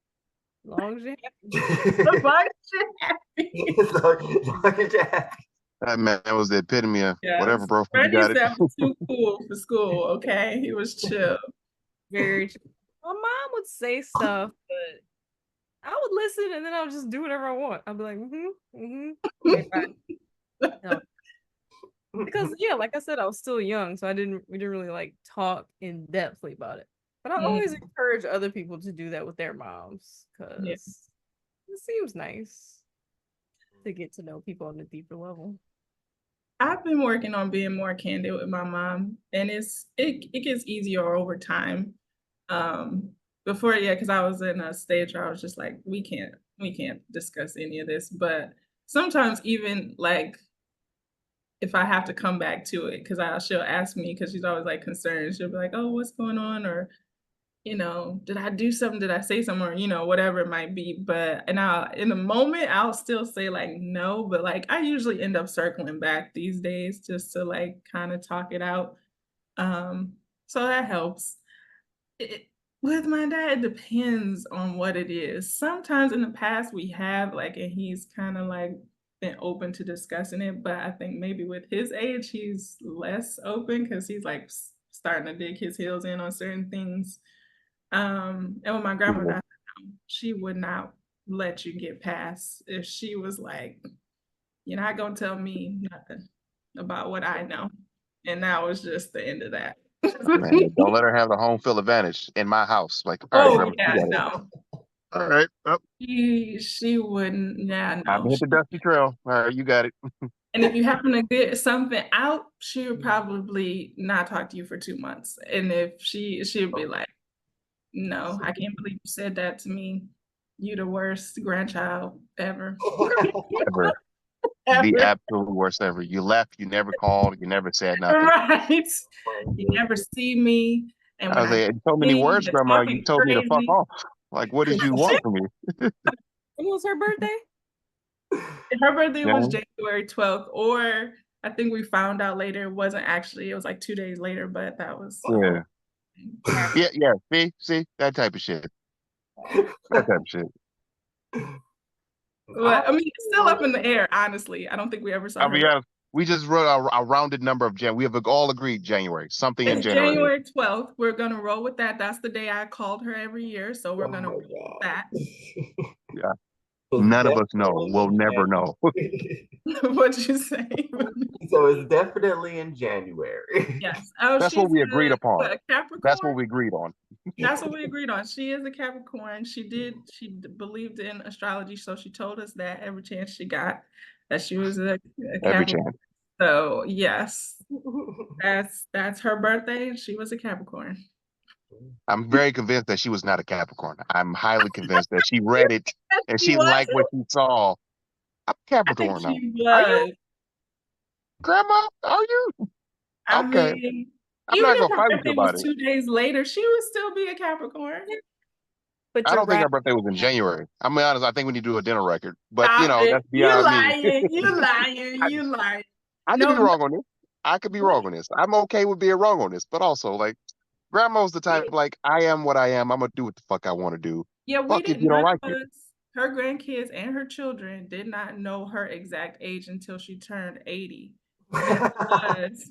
S2: as long as you're happy.
S1: As long as you're happy.
S3: As long as you're happy.
S4: That man was the epitome of whatever, bro.
S1: Freddie was too cool for school, okay? He was chill.
S2: Very chill. My mom would say stuff, but I would listen and then I would just do whatever I want. I'd be like, okay, fine. No. Because yeah, like I said, I was still young, so we didn't really like talk in depthly about it. But I always encourage other people to do that with their moms because it seems nice to get to know people on a deeper level.
S1: I've been working on being more candid with my mom, and it gets easier over time. Before, because I was in a stage where I was just like, we can't discuss any of this. But sometimes even like if I have to come back to it, because she'll ask me, because she's always like concerned. She'll be like, oh, what's going on? Or, you know, did I do something? Did I say something? Or, you know, whatever it might be. And in the moment, I'll still say like, no, but like, I usually end up circling back these days just to like kind of talk it out. So that helps. With my dad, it depends on what it is. Sometimes in the past we have like, and he's kind of like been open to discussing it, but I think maybe with his age, he's less open because he's like starting to dig his heels in on certain things. And with my grandmother, she would not let you get past if she was like, you're not gonna tell me nothing about what I know. And that was just the end of that.
S4: Man, don't let her have the home field advantage in my house. Like, all right,
S1: no.
S4: All right. Oh.
S1: She wouldn't. Yeah, no.
S4: I hit the dusty trail. All right, you got it.
S1: And if you happen to get something out, she would probably not talk to you for 2 months. And if she'd be like, no, I can't believe you said that to me. You the worst grandchild ever.
S4: Ever.
S1: Ever.
S4: The absolute worst ever. You left, you never called, you never said nothing.
S1: Right. You never see me. And
S4: I
S1: when
S4: was
S1: I
S4: like, in so many
S1: see
S4: words,
S1: you're
S4: Grandma, you
S1: talking
S4: told me to fuck
S1: crazy.
S4: off. Like, what did you want from me?
S2: When was her birthday?
S1: Her birthday
S4: Yeah.
S1: was January 12th, or I think we found out later it wasn't actually, it was like 2 days later, but that was
S4: Yeah. Yeah. See, that type of shit. That type of shit.
S1: But I mean, it's still up in the air, honestly. I don't think we ever saw
S4: I mean,
S1: her.
S4: yeah, we just wrote a rounded number of Jan. We have all agreed January, something in
S1: It's
S4: January.
S1: January 12th. We're gonna roll with that. That's the day I called her every year, so we're gonna roll with that.
S4: Yeah. None of us know. We'll never know.
S1: What'd you say?
S3: So it's definitely in January.
S1: Yes. Oh,
S4: That's what we agreed upon.
S1: What, a Capricorn?
S4: That's what we agreed on.
S1: That's what we agreed on. She is a Capricorn. She believed in astrology, so she told us that every chance she got that she was a
S4: Every
S1: Capricorn.
S4: chance.
S1: So yes, that's her birthday. She was a Capricorn.
S4: I'm very convinced that she was not a Capricorn. I'm highly convinced that she read it and she liked what she saw. I'm Capricorn now.
S1: She
S4: Are
S1: was.
S4: you, Grandma? Are you?
S1: I
S4: Okay.
S1: mean,
S4: I'm
S1: even
S4: not
S1: if
S4: gonna
S1: her
S4: fight with
S1: birthday
S4: you about
S1: was
S4: it.
S1: 2 days later, she would still be a Capricorn.
S2: But
S4: I
S2: you're
S4: don't think
S2: right.
S4: her birthday was in January. I'm be honest. I think we need to do a dinner record. But
S1: Stop it.
S4: that's
S1: You
S4: beyond me.
S1: lying. You lying. You lying.
S4: I could be wrong on this. I could be wrong on this. I'm okay with being wrong on this. But also, like, Grandma's the type like, I am what I am. I'm gonna do what the fuck I want to do.
S1: Yeah, we
S4: Fuck if
S1: didn't.
S4: you don't
S1: None
S4: like
S1: of
S4: it.
S1: us, her grandkids and her children did not know her exact age until she turned 80 because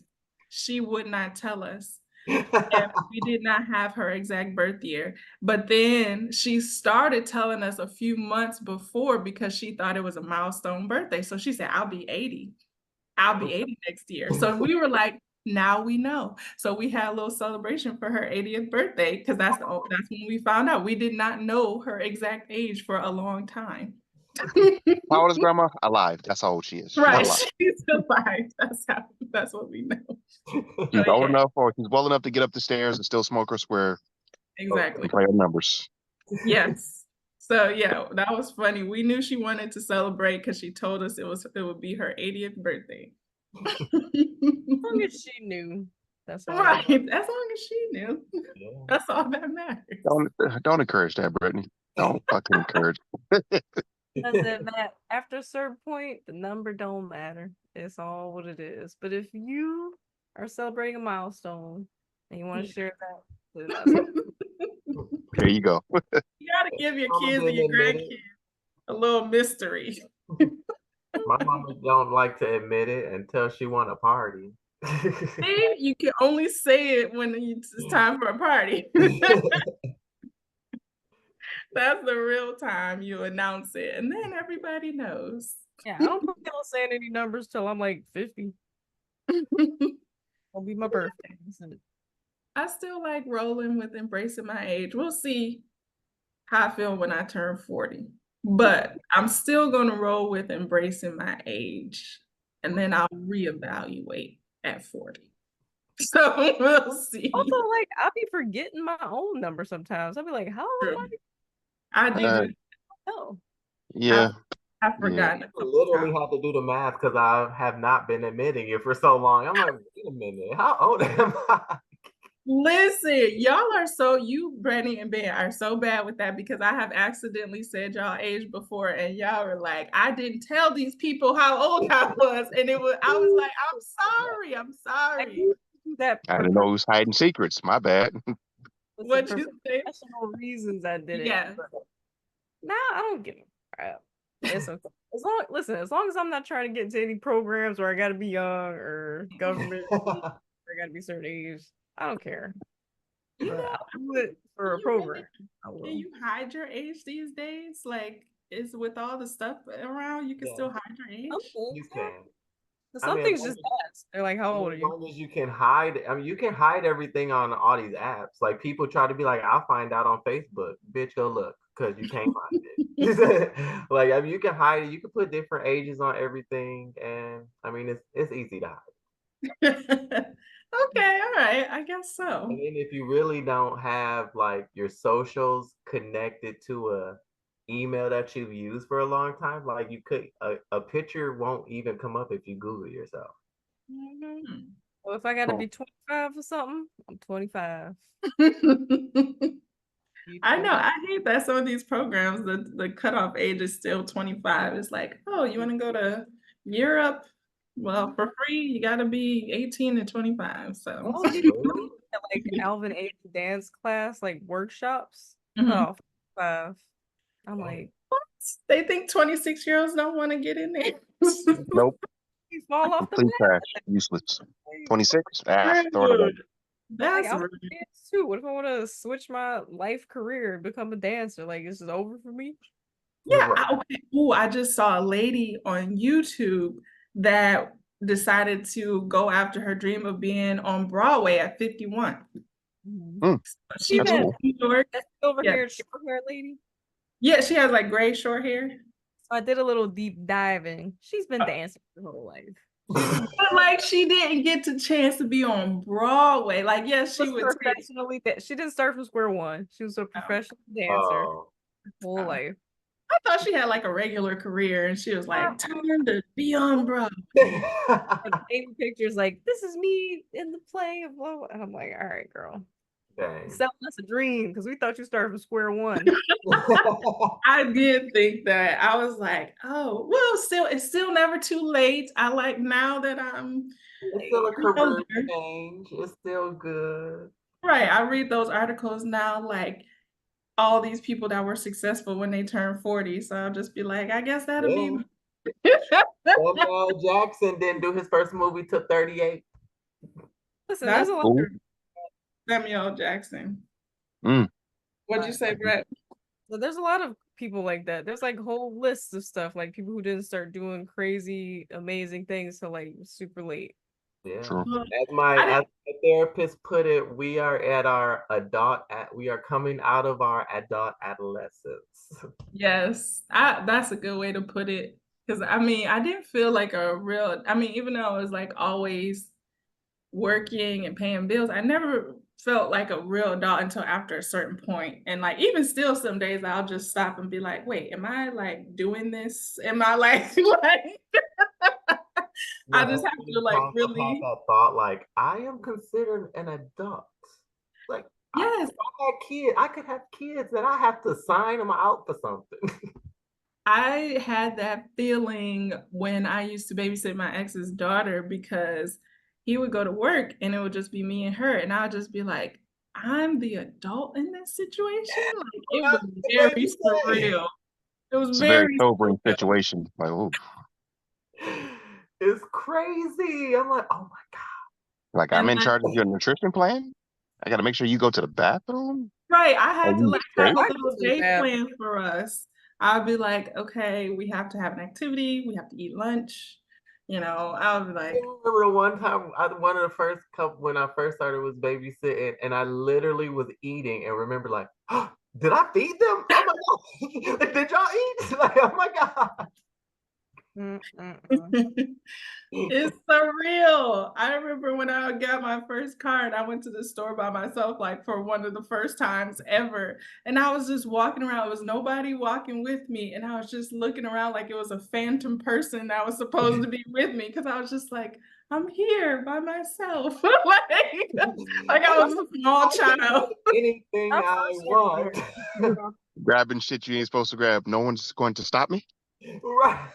S1: she would not tell us. And we did not have her exact birth year. But then she started telling us a few months before because she thought it was a milestone birthday. So she said, I'll be 80. I'll be 80 next year. So we were like, now we know. So we had a little celebration for her 80th birthday because that's when we found out. We did not know her exact age for a long time.
S4: How old is Grandma? Alive. That's how old she is. She's
S1: Right,
S4: alive.
S1: she's alive. That's what we know.
S4: She's
S1: So,
S4: old
S1: yeah,
S4: enough, or she's well enough to get up the stairs and still smoke her square
S1: exactly.
S4: and play her numbers.
S1: Yes. So yeah, that was funny. We knew she wanted to celebrate because she told us it would be her 80th birthday.
S2: As long as she knew. That's all.
S1: Right. As long as she knew.
S3: Yeah.
S1: That's all that matters.
S4: Don't encourage that, Brittany. Don't fucking encourage.
S2: That after a certain point, the number don't matter. It's all what it is. But if you are celebrating a milestone and you want to share that, then that's
S4: There you go.
S1: You gotta give your kids and your grandkids a little mystery.
S3: My mama don't like to admit it until she want a party.
S1: See, you can only say it when it's time for a party. That's the real time you announce it, and then everybody knows.
S2: Yeah, I don't plan on saying any numbers till I'm like 50. It'll be my birthday.
S1: I still like rolling with embracing my age. We'll see how I feel when I turn 40. But I'm still going to roll with embracing my age. And then I'll reevaluate at 40. So we'll see.
S2: Also, like, I'll be forgetting my own number sometimes. I'll be like, how old am
S1: I do.
S2: Oh.
S4: Yeah.
S1: I've forgotten.
S3: I literally have to do the math because I have not been admitting it for so long. I'm like, wait a minute, how old am I?
S1: Listen, you, Brandy and Ben, are so bad with that because I have accidentally said y'all age before, and y'all were like, I didn't tell these people how old I was, and I was like, I'm sorry.
S4: I didn't know who was hiding secrets. My bad.
S1: What'd you say?
S2: Professional reasons I did it.
S1: Yeah.
S2: Nah, I don't give a crap. It's okay. As long as I'm not trying to get into any programs where I got to be young or government, or I got to be certain age. I don't care. But I'll do it for a program.
S1: Can you hide your age these days? Like, is with all the stuff around, you can still hide your age?
S3: You can.
S2: Some things just ask. They're like, how old are you?
S3: As long as you can hide, you can hide everything on all these apps. Like, people try to be like, I'll find out on Facebook. Bitch, go look, because you can't find it. Like, you can hide it. You can put different ages on everything, and it's easy to hide.
S1: Okay, all right, I guess so.
S3: And then if you really don't have like your socials connected to email that you've used for a long time, like you could a picture won't even come up if you Google yourself.
S2: Mm-hmm. Well, if I gotta be 25 or something, I'm 25.
S1: I know. I hate that some of these programs, the cutoff age is still 25. It's like, oh, you want to go to Europe? Well, for free, you got to be 18 and 25. So,
S2: like Alvin A dance class, like workshops.
S1: Mhm.
S2: Oh, 5. I'm like,
S1: what? They think 26-year-olds don't want to get in there.
S4: Nope.
S2: you fall off the
S4: Complete
S2: mat.
S4: trash. Useless. 26? Ah, throw it away.
S1: That's
S2: like, I
S1: rude.
S2: dance too. What if I want to switch my life career and become a dancer? Like, this is over for me.
S1: Yeah. Okay. Ooh, I just saw a lady on YouTube that decided to go after her dream of being on Broadway at 51. She
S4: That's
S1: moved
S4: cool.
S1: to New York.
S2: That's over
S1: Yeah.
S2: here, short hair lady.
S1: Yeah, she has like gray short hair.
S2: So I did a little deep diving. She's been dancing her whole life.
S1: But like she didn't get the chance to be on Broadway. Like, yes, she would
S2: professionally. She didn't start from square one. She was a professional dancer her whole life.
S1: I thought she had like a regular career, and she was like, "Time to be on Broadway."
S2: Like, baby pictures, like this is me in the play of blah, blah. And I'm like, all right, girl, selling us a dream because we thought you started from square one.
S1: I did think that. I was like, oh, well, it's still never too late. I like now that I'm
S3: it's still a career change. It's still good.
S1: Right. I read those articles now, like all these people that were successful when they turned 40. So I'll just be like, I guess that'll be me.
S3: Samuel Jackson didn't do his first movie till 38.
S2: Listen, there's a lot of
S1: Samuel Jackson. What'd you say, Brett?
S2: So there's a lot of people like that. There's like whole lists of stuff, like people who didn't start doing crazy, amazing things till like super late.
S3: Yeah. As my therapist put it, we are coming out of our adult adolescence.
S1: Yes, that's a good way to put it. Because I mean, I didn't feel like even though I was like always working and paying bills, I never felt like a real adult until after a certain point. And like even still some days I'll just stop and be like, wait, am I like doing this? Am I like I just have to like really
S3: have that thought, like I am considered an adult. Like
S1: yes,
S3: I could have kids that I have to sign them out for something.
S1: I had that feeling when I used to babysit my ex's daughter because he would go to work and it would just be me and her, and I would just be like, I'm the adult in this situation. Like it was very surreal. It was
S4: a very sobering situation. Like, oh,
S3: it's crazy. I'm like, oh my God.
S4: Like, I'm in charge of your nutrition plan. I got to make sure you go to the bathroom.
S1: Right. I had to like have a little day plan for us. I'll be like, okay, we have to have an activity. We have to eat lunch. You know, I'll be like.
S3: I remember one time, one of the first couple when I first started was babysitting, and I literally was eating and remember like, oh, did I feed them? Oh my God, did y'all eat? Like, oh my God.
S1: It's surreal. I remember when I got my first card, I went to the store by myself, like for one of the first times ever. And I was just walking around. It was nobody walking with me. And I was just looking around like it was a phantom person that was supposed to be with me. Cause I was just like, I'm here by myself. like I was a small child.
S3: Anything I want.
S2: Grabbing
S4: shit you ain't supposed to grab. No one's going to stop me.
S3: Right.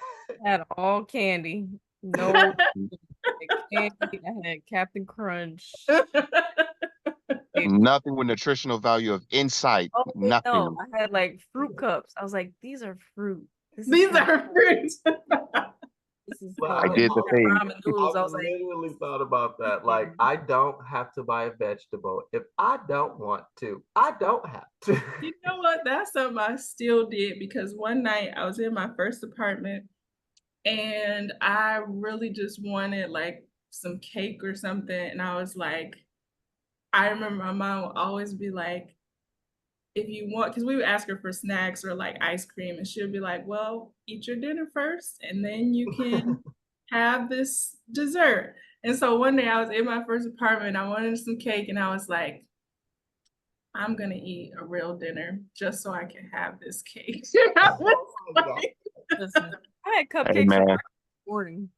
S2: I had all candy. No candy. I had Captain Crunch.
S4: Nothing with nutritional value of insight. Nothing.
S2: No, I had like fruit cups. I was like, these are fruit.
S1: These are fruit.
S4: I did the thing.
S3: I literally thought about that. Like, I don't have to buy a vegetable. If I don't want to, I don't have to.
S1: You know what? That's something I still did because one night I was in my first apartment and I really just wanted like some cake or something. And I was like, I remember my mom would always be like, if you want, because we would ask her for snacks or like ice cream, and she'll be like, well, eat your dinner first, and then you can have this dessert. And so one day I was in my first apartment, I wanted some cake, and I was like, I'm gonna eat a real dinner just so I can have this cake.
S2: Listen, I had cupcakes
S4: Hey, man.
S2: this morning.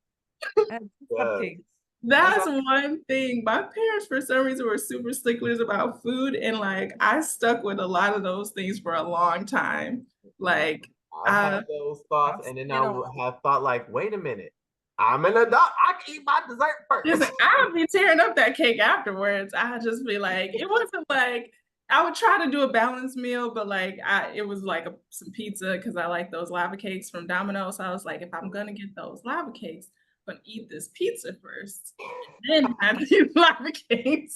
S2: I had cupcakes.
S1: That's one thing. My parents, for some reason, were super sticklers about food, and like I stuck with a lot of those things for a long time. Like
S3: I've had those thoughts, and then I would have thought, like, wait a minute, I'm an adult. I can eat my dessert first.
S1: Listen, I'd be tearing up that cake afterwards. I'd just be like, it wasn't like I would try to do a balanced meal, but like it was like some pizza because I like those lava cakes from Domino's. So I was like, if I'm gonna get those lava cakes, I'm gonna eat this pizza first, and then have these lava cakes.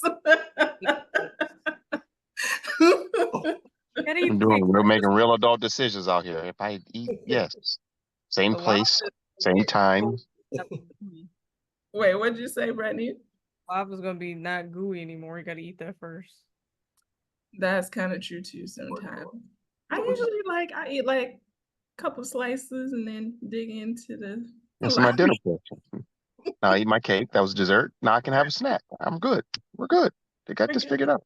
S4: We're making real adult decisions out here. If I eat, yes, same place, same time.
S1: Wait, what did you say, Brittany?
S2: Lava's gonna be not gooey anymore. You gotta eat that first.
S1: That's kind of true too. Sometimes I eat like a couple slices and then dig into the.
S4: That's my dinner portion. Now I eat my cake. That was dessert. Now I can have a snack. I'm good. We're good. They got this figured out.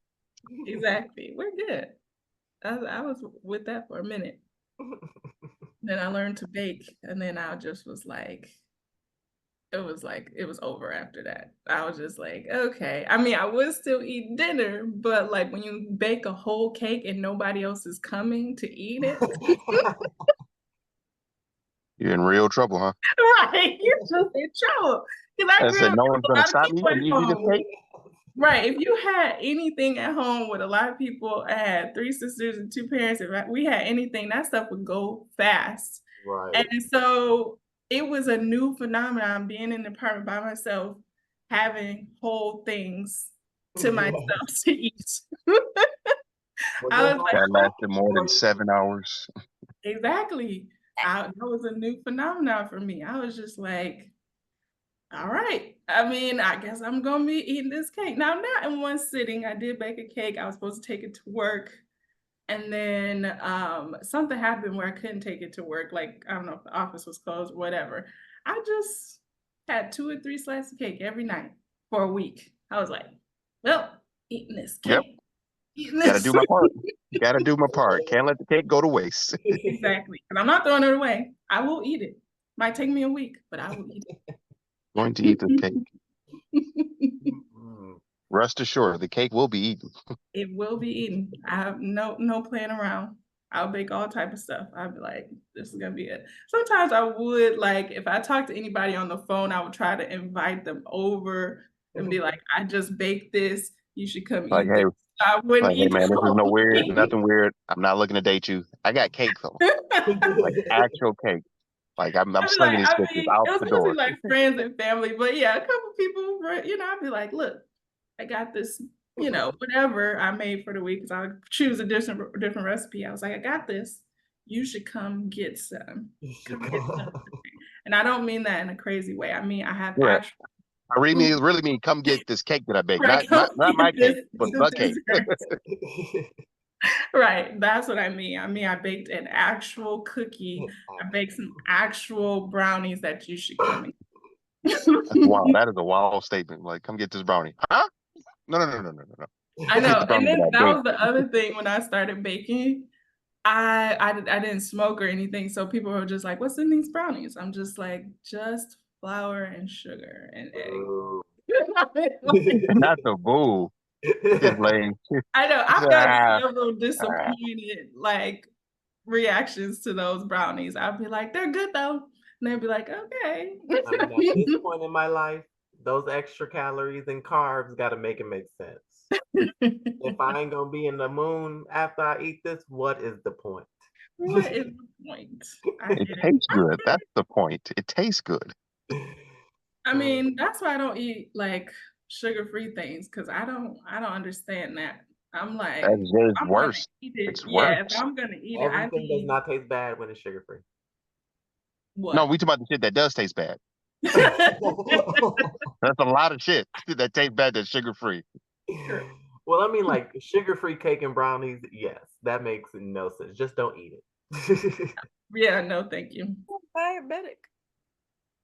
S1: Exactly. We're good. I was with that for a minute. Then I learned to bake, and then I just was like, it was over after that. I was just like, okay. I mean, I would still eat dinner, but like when you bake a whole cake and nobody else is coming to eat it.
S4: You're in real trouble, huh?
S1: Right. You're just in trouble.
S4: I said, no one's gonna stop me from eating this cake.
S1: Right. If you had anything at home with a lot of people, I had 3 sisters and 2 parents. If we had anything, that stuff would go fast.
S3: Right.
S1: And so it was a new phenomenon being in the apartment by myself, having whole things to myself to eat. I was like,
S4: that lasted more than 7 hours.
S1: Exactly. That was a new phenomenon for me. I was just like, all right. I mean, I guess I'm gonna be eating this cake. Now, not in one sitting. I did bake a cake. I was supposed to take it to work. And then something happened where I couldn't take it to work. Like, I don't know if the office was closed or whatever. I just had 2 or 3 slices of cake every night for a week. I was like, well, eating this cake.
S4: Yep. Gotta do my part. Gotta do my part. Can't let the cake go to waste.
S1: Exactly. And I'm not throwing it away. I will eat it. Might take me a week, but I will eat it.
S4: Going to eat the cake. Rest assured, the cake will be eaten.
S1: It will be eaten. I have no playing around. I'll bake all type of stuff. I'll be like, this is gonna be it. Sometimes I would, like, if I talk to anybody on the phone, I would try to invite them over and be like, I just baked this. You should come
S4: like,
S1: eat
S4: hey,
S1: this. I wouldn't
S4: like, hey, man, this is no weird,
S1: cake.
S4: nothing weird. I'm not looking to date you. I got cake though, like actual cake. Like I'm slinging these pictures out the door.
S1: It was like friends and family, but yeah, a couple people were, I'd be like, look, I got this, whatever I made for the week, because I would choose a different recipe. I was like, I got this. You should come get some. And I don't mean that in a crazy way. I mean, I have actual.
S4: I really mean come get this cake that I baked. Right, not my cake, but the cake.
S1: Right. That's what I mean. I mean, I baked an actual cookie. I baked some actual brownies that you should come and
S4: wow, that is a wild statement. Like, come get this brownie. Huh? No.
S1: I know. And then that was the other thing when I started baking. I didn't smoke or anything. So people were just like, what's in these brownies? I'm just like, just flour and sugar and eggs.
S4: Not the boo.
S1: I know. I've got several disappointed reactions to those brownies. I'll be like, they're good though. And they'll be like, okay.
S3: I mean, at this point in my life, those extra calories and carbs got to make it make sense. If I ain't gonna be in the moon after I eat this, what is the point?
S1: What is the point?
S4: It tastes good. That's the point. It tastes good.
S1: I mean, that's why I don't eat sugar-free things, because I don't understand that. I'm like,
S4: that's worse.
S1: It's worse. If I'm gonna eat
S3: everything does not taste bad when it's sugar-free.
S1: What?
S4: No, we talk about the shit that does taste bad. That's a lot of shit that tastes bad that's sugar-free.
S3: Well, I mean, like sugar-free cake and brownies, yes, that makes no sense. Just don't eat it.
S1: Yeah, no, thank you.
S2: Diabetic.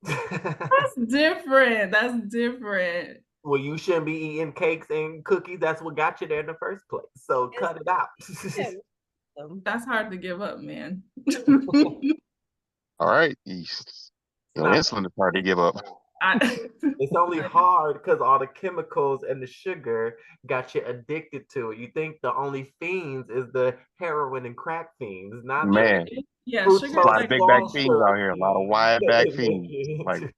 S1: That's different. That's different.
S3: Well, you shouldn't be eating cakes and cookies. That's what got you there in the first place. So cut it out.
S1: That's hard to give up, man.
S4: All right. Insulin is hard to give up.
S3: It's only hard because all the chemicals and the sugar got you addicted to it. You think the only fiends is the heroin and crack fiends, not
S4: man.
S1: Sugar.
S4: A lot of big back fiends out here. A lot of wide back fiends. Like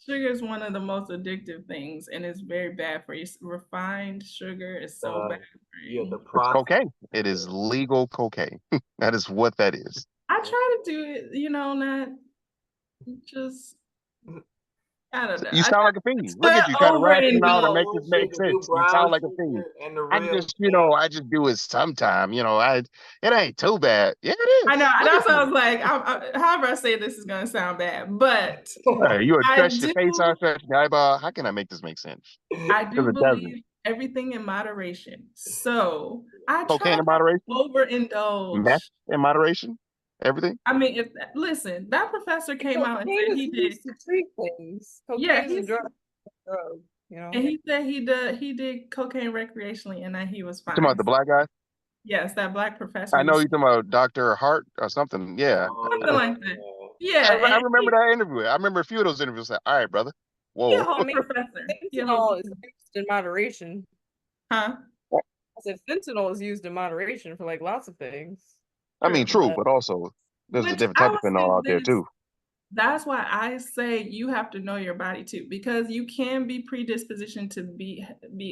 S1: sugar is one of the most addictive things, and it's very bad for you. Refined sugar is so bad for you.
S3: Yeah,
S4: it's cocaine. It is legal cocaine. That is what that is.
S1: I try to do it, not just. I don't know.
S4: You sound like a fiend. Look at you trying to ration out and make this make sense. You sound like a fiend. I just do it sometime. It ain't too bad. Yeah, it is.
S1: I know. That's what I was like. However I say this is gonna sound bad, but
S4: you would stretch your face out, stretch your eyeball. How can I make this make sense?
S1: I do believe everything in moderation. So I
S4: cocaine in moderation,
S1: overindulge.
S4: Meth in moderation. Everything.
S1: I mean, listen, that professor came out and said he did
S2: to treat things. Cocaine is a drug,
S1: And he said he did cocaine recreationally and that he was fine.
S4: You talking about the black guy?
S1: Yes, that black professor.
S4: I know you're talking about Dr. Hart or something. Yeah.
S1: Something like that. Yeah.
S4: I remember that interview. I remember a few of those interviews. Like, all right, brother. Whoa.
S2: Professor. Fentanyl is used in moderation.
S1: Huh?
S2: I said fentanyl is used in moderation for like lots of things.
S4: I mean, true, but also there's a different type of fentanyl out there too.
S1: That's why I say you have to know your body too, because you can be predispositioned to be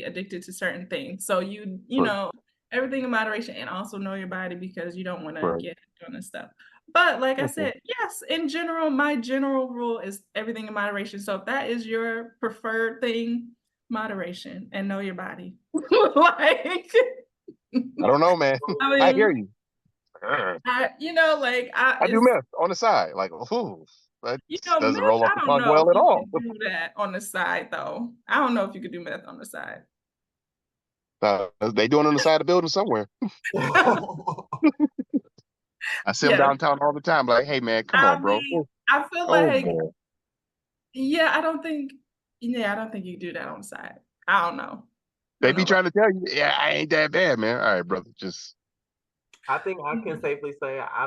S1: addicted to certain things. So you know everything in moderation, and also know your body because you don't want to get doing this stuff. But like I said, yes, in general, my general rule is everything in moderation. So if that is your preferred thing, moderation and know your body.
S4: I don't know, man. I hear you.
S1: I
S4: do meth on the side. Like, that doesn't
S1: meth,
S4: roll off the tongue well at all.
S1: Do that on the side, though. I don't know if you could do meth on the side.
S4: They doing it on the side of the building somewhere. I see them downtown all the time. Like, hey man, come on, bro.
S1: I feel like, I don't think you do that on the side. I don't know.
S4: They be trying to tell you, I ain't that bad, man. All right, brother, just.
S3: I think I can safely say I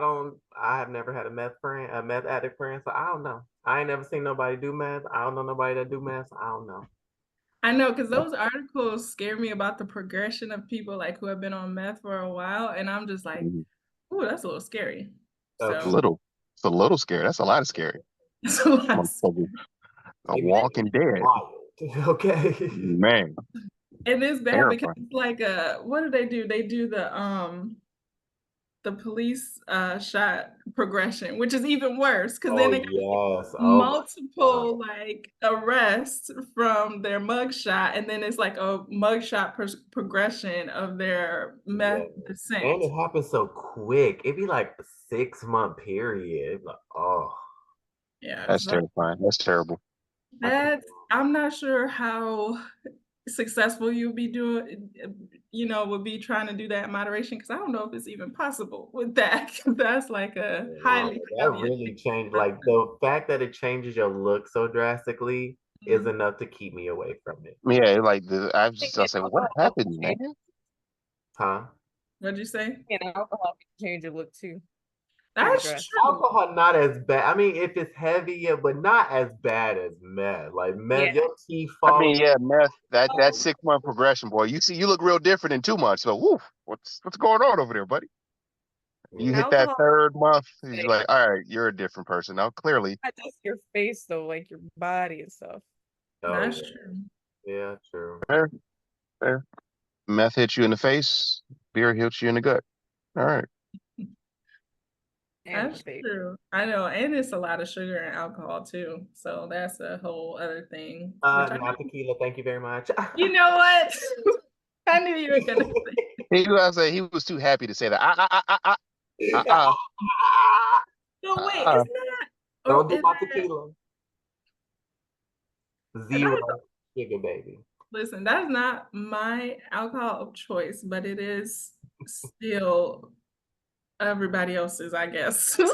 S3: have never had a meth addict friend, so I don't know. I ain't never seen nobody do meth. I don't know nobody that do meth. So I don't know.
S1: I know, because those articles scare me about the progression of people like who have been on meth for a while, and I'm just like, ooh, that's a little scary.
S4: It's a little scary. That's a lot of scary.
S1: It's a lot of
S4: scary. A walking dead.
S3: Okay.
S4: Man.
S1: And it's bad because it's like what do? They do the police shot progression, which is even worse because then they got multiple like arrests from their mugshot, and then it's like a mugshot progression of their meth descent.
S3: And it happens so quick. It'd be like a 6-month period. Like,
S4: that's terrifying. That's terrible.
S1: I'm not sure how successful you'll be doing, would be trying to do that in moderation, because I don't know if it's even possible with that. That's like a highly
S3: really changed. Like the fact that it changes your look so drastically is enough to keep me away from it.
S4: Yeah, like I was just saying, what happened, man?
S3: Huh?
S1: What'd you say?
S2: And alcohol can change your look too.
S1: That's true.
S3: Alcohol not as bad. I mean, if it's heavy, but not as bad as meth. Like meth, your teeth fall.
S4: I mean, meth. That 6-month progression, boy. You look real different in 2 months. So, what's going on over there, buddy? You hit that 3rd month, you're like, all right, you're a different person now. Clearly,
S2: not just your face though, like your body and stuff.
S1: That's true.
S3: Yeah, true.
S4: Fair. Meth hits you in the face. Beer hits you in the gut. All right.
S1: That's true. I know, and it's a lot of sugar and alcohol too. So that's a whole other thing.
S3: Not tequila. Thank you very much.
S1: You know what? I knew you were gonna say.
S4: He was too happy to say that.
S1: No, wait, it's not.
S3: Don't do my tequila. 0 sugar, baby.
S1: Listen, that's not my alcohol of choice, but it is still everybody else's, I guess. So,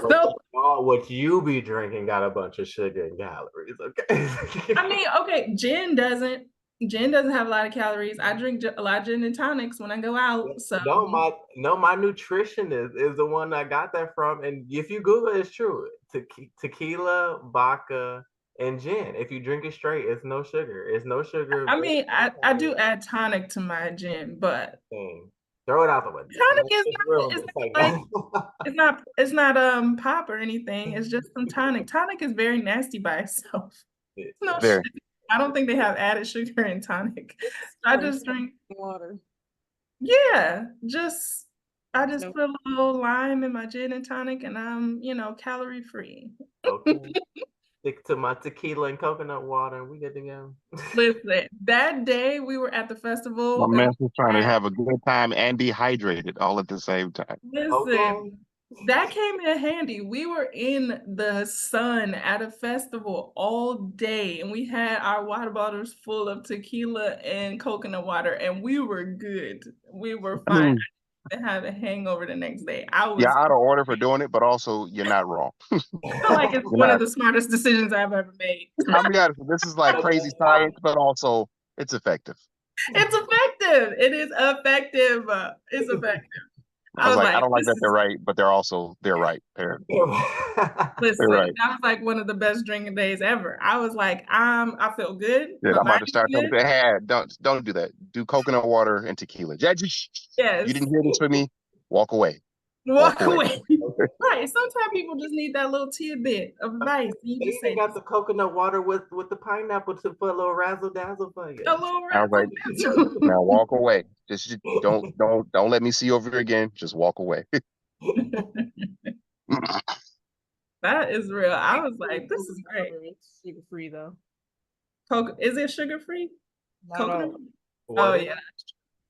S3: what you be drinking got a bunch of sugar and calories, okay?
S1: I mean, okay, gin doesn't. Gin doesn't have a lot of calories. I drink a lot of gin and tonics when I go out. So
S3: my nutritionist is the one I got that from. And if you Google it, it's true. Tequila, vodka, and gin. If you drink it straight, it's no sugar. It's no sugar.
S1: I mean, I do add tonic to my gin, but
S3: throw it out the window.
S1: It's not pop or anything. It's just some tonic. Tonic is very nasty by itself. No sugar. I don't think they have added sugar in tonic. I just drink
S2: water.
S1: Yeah, I just put a little lime in my gin and tonic, and I'm, calorie free.
S3: Okay. Stick to my tequila and coconut water, and we get to go.
S1: Listen, that day we were at the festival.
S4: My man was trying to have a good time and be hydrated all at the same time.
S1: Listen, that came in handy. We were in the sun at a festival all day, and we had our water bottles full of tequila and coconut water, and we were good. We were fine. I didn't have a hangover the next day.
S4: Out of order for doing it, but also you're not wrong.
S1: I feel like it's one of the smartest decisions I've ever made.
S4: I'm be honest, this is like crazy science, but also it's effective.
S1: It's effective. It is effective. It's effective.
S4: I was like, I don't like that they're right, but they're right.
S1: Listen,
S4: they're right.
S1: That was like one of the best drinking days ever. I was like, I feel good.
S4: Yeah, I'm about to start something. Hey, don't do that. Do coconut water and tequila. Yes. You didn't hear this from me. Walk away.
S1: Walk away. Right. Sometimes people just need that little tidbit of advice.
S3: You just got the coconut water with the pineapple to put a little razzle dazzle for you.
S1: A little razzle dazzle.
S4: Now walk away. Just don't let me see you over here again. Just walk away.
S1: That is real. I was like, this is great.
S2: It's sugar free though.
S1: Is it sugar free? Coconut? Oh yeah.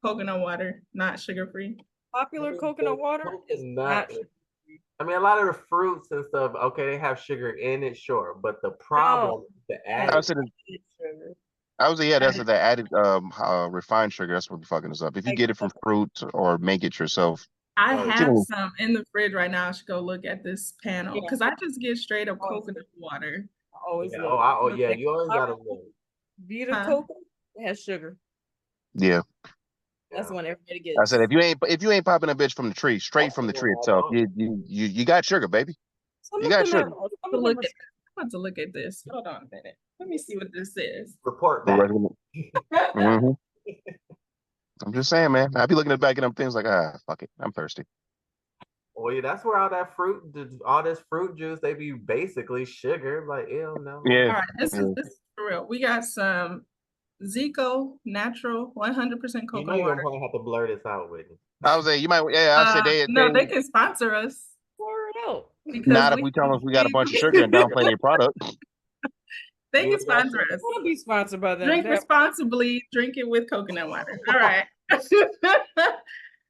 S1: Coconut water, not sugar free.
S2: Popular coconut water is not sugar free.
S3: I mean, a lot of the fruits and stuff, okay, they have sugar in it, sure. But the problem the added sugar. That's the added
S4: refined sugar. That's what be fucking us up. If you get it from fruit or make it yourself.
S1: I have some in the fridge right now. I should go look at this panel because I just get straight up coconut water.
S2: I always
S3: you always gotta look.
S2: Vita coconut, it has sugar.
S4: Yeah.
S2: That's the one everybody gets.
S4: I said if you ain't popping a bitch from the tree, straight from the tree itself, you got sugar, baby. You got sugar.
S1: I'm about to look at this. Hold on a minute. Let me see what this is.
S3: Report back.
S4: Mm-hmm. I'm just saying, man. I be looking at the back of them things like, fuck it, I'm thirsty.
S3: Well, yeah, that's where all this fruit juice, they be basically sugar. Like, ew, no.
S1: Yeah. All right, this is for real. We got some Zico natural 100% coconut water.
S3: You're gonna have to blur this out with me.
S4: I was saying you might. Yeah, I said
S1: they can sponsor us.
S4: Not if we tell them we got a bunch of sugar and downplay their product.
S1: They can sponsor us.
S2: I want to be sponsored by them.
S1: Drink responsibly. Drink it with coconut water. All right.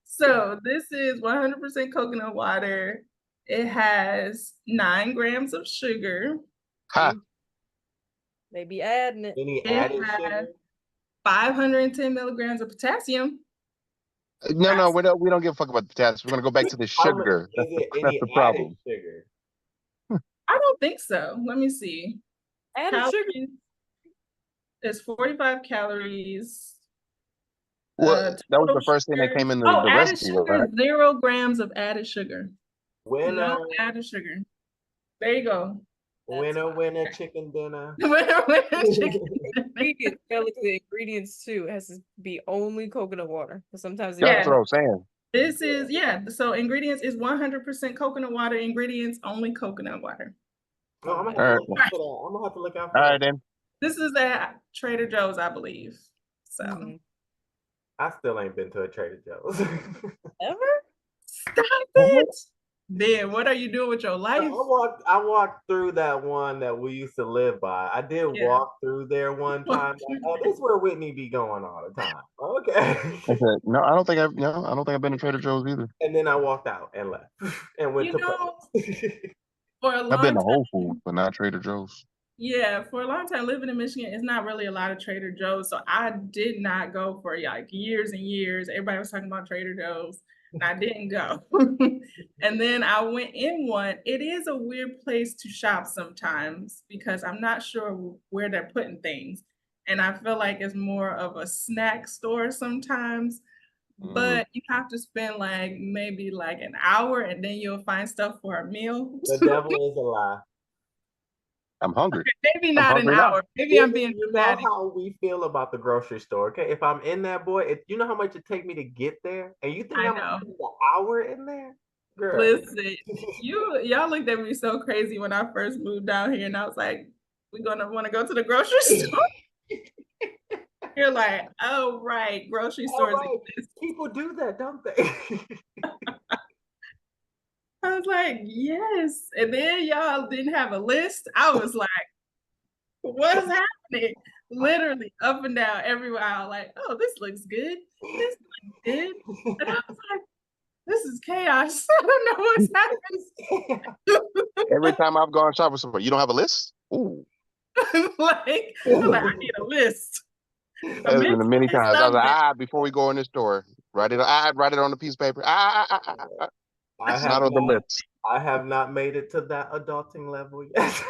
S1: So this is 100% coconut water. It has 9 grams of sugar.
S2: They be adding it.
S3: Any added sugar?
S1: 510 milligrams of potassium.
S4: No, we don't give a fuck about the potassium. We're gonna go back to the sugar. That's the problem.
S3: Sugar?
S1: I don't think so. Let me see.
S2: Added sugar.
S1: There's 45 calories.
S4: Well, that was the first thing that came in the recipe.
S1: Sugar, right? 0 grams of added sugar.
S3: No
S1: added sugar. There you go.
S3: Winner, chicken dinner.
S1: Winner, chicken dinner.
S2: The ingredients too. It has to be only coconut water. Sometimes
S4: that's what I'm saying.
S1: This is so ingredients is 100% coconut water. Ingredients only coconut water.
S3: Oh, I'm gonna have to look out for
S4: that. All right, then.
S1: This is at Trader Joe's, I believe. So
S3: I still ain't been to a Trader Joe's.
S2: Ever?
S1: Stop it. Then what are you doing with your life?
S3: I walked through that one that we used to live by. I did walk through there one time. Like, this is where Whitney be going all the time. Okay.
S4: No, I don't think I've been to Trader Joe's either.
S3: And then I walked out and left and went to
S1: for a long
S4: I've been to
S1: time,
S4: Whole Foods, but not Trader Joe's.
S1: Yeah, for a long time living in Michigan, it's not really a lot of Trader Joe's. So I did not go for like years and years. Everybody was talking about Trader Joe's. And I didn't go. And then I went in one. It is a weird place to shop sometimes because I'm not sure where they're putting things. and I feel like it's more of a snack store sometimes. But you have to spend like maybe like an hour, and then you'll find stuff for a meal.
S3: The devil is a lie.
S4: I'm hungry.
S1: Maybe not an
S4: now.
S1: hour. Maybe I'm being
S3: You know
S1: dramatic.
S3: how we feel about the grocery store, okay? If I'm in that boy, you know how much it take me to get there, and you think I'm gonna spend an hour in there, girl?
S1: Listen, y'all looked at me so crazy when I first moved down here, and I was like, "We're gonna want to go to the grocery store." You're like, "Oh right, grocery stores exist."
S3: People do that, don't they?
S1: I was like, "Yes," and then y'all didn't have a list. I was like, "What's happening?" Literally up and down everywhere. I was like, "Oh, this looks good. This looks good," and I was like, "This is chaos. I don't know what's happening."
S4: Every time I've gone shopping somewhere, you don't have a list? Ooh.
S1: like, I need a list.
S4: That's been many times. I was like, before we go in the store, write it on a piece of paper. It's not on the list.
S3: I have not made it to that adulting level yet.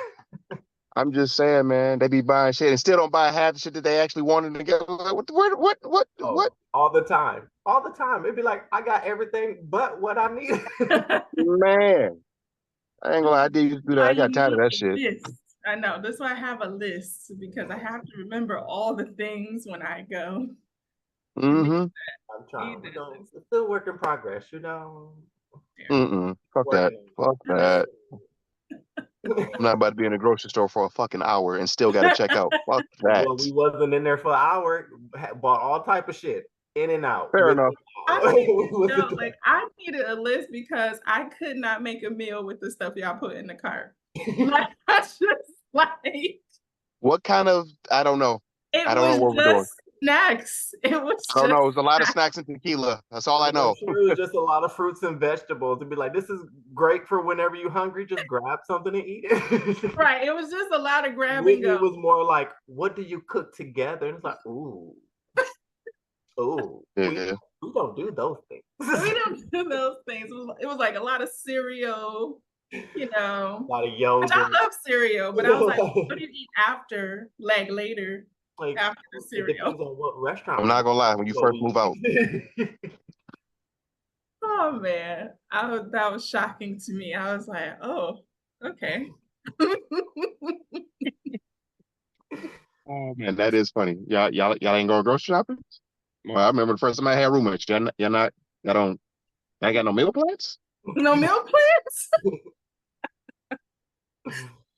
S4: I'm just saying, man, they be buying shit and still don't buy half the shit that they actually wanted to get. Like, what?
S3: All the time. It'd be like, I got everything but what I need.
S4: Man, I ain't gonna lie, I did used to do that. I got tired of that shit.
S1: Yes, I know. That's why I have a list, because I have to remember all the things when I go.
S3: I'm trying. It's still work in progress, you know.
S4: Fuck that. Fuck that. I'm not about to be in a grocery store for a fucking hour and still got to check out. Fuck that.
S3: Well, we wasn't in there for an hour. Bought all type of shit in and out.
S4: Fair enough.
S1: I needed a list because I could not make a meal with the stuff y'all put in the cart. Like, I just like.
S4: What kind of? I don't know. I don't know what we're doing.
S1: Snacks. It was.
S4: I don't know. It was a lot of snacks and tequila. That's all I know.
S3: Sure, it was just a lot of fruits and vegetables. To be like, this is great for whenever you're hungry. Just grab something and eat it.
S1: Right. It was just a lot of grab and go.
S3: It was more like, what do you cook together? And it's like, ooh.
S4: Yeah.
S3: We don't do those things.
S1: We don't do those things. It was like a lot of cereal, you know.
S3: A lot of yogurt.
S1: I love cereal, but I was like, what do you eat after, like later, after the cereal?
S3: It depends on what restaurant.
S4: I'm not gonna lie, when you first move out.
S1: Oh man, that was shocking to me. I was like, oh, okay.
S4: Oh man, that is funny. Y'all ain't going grocery shopping? Well, I remember the first time I had roommates. Y'all got no meal plans?
S1: No meal plans?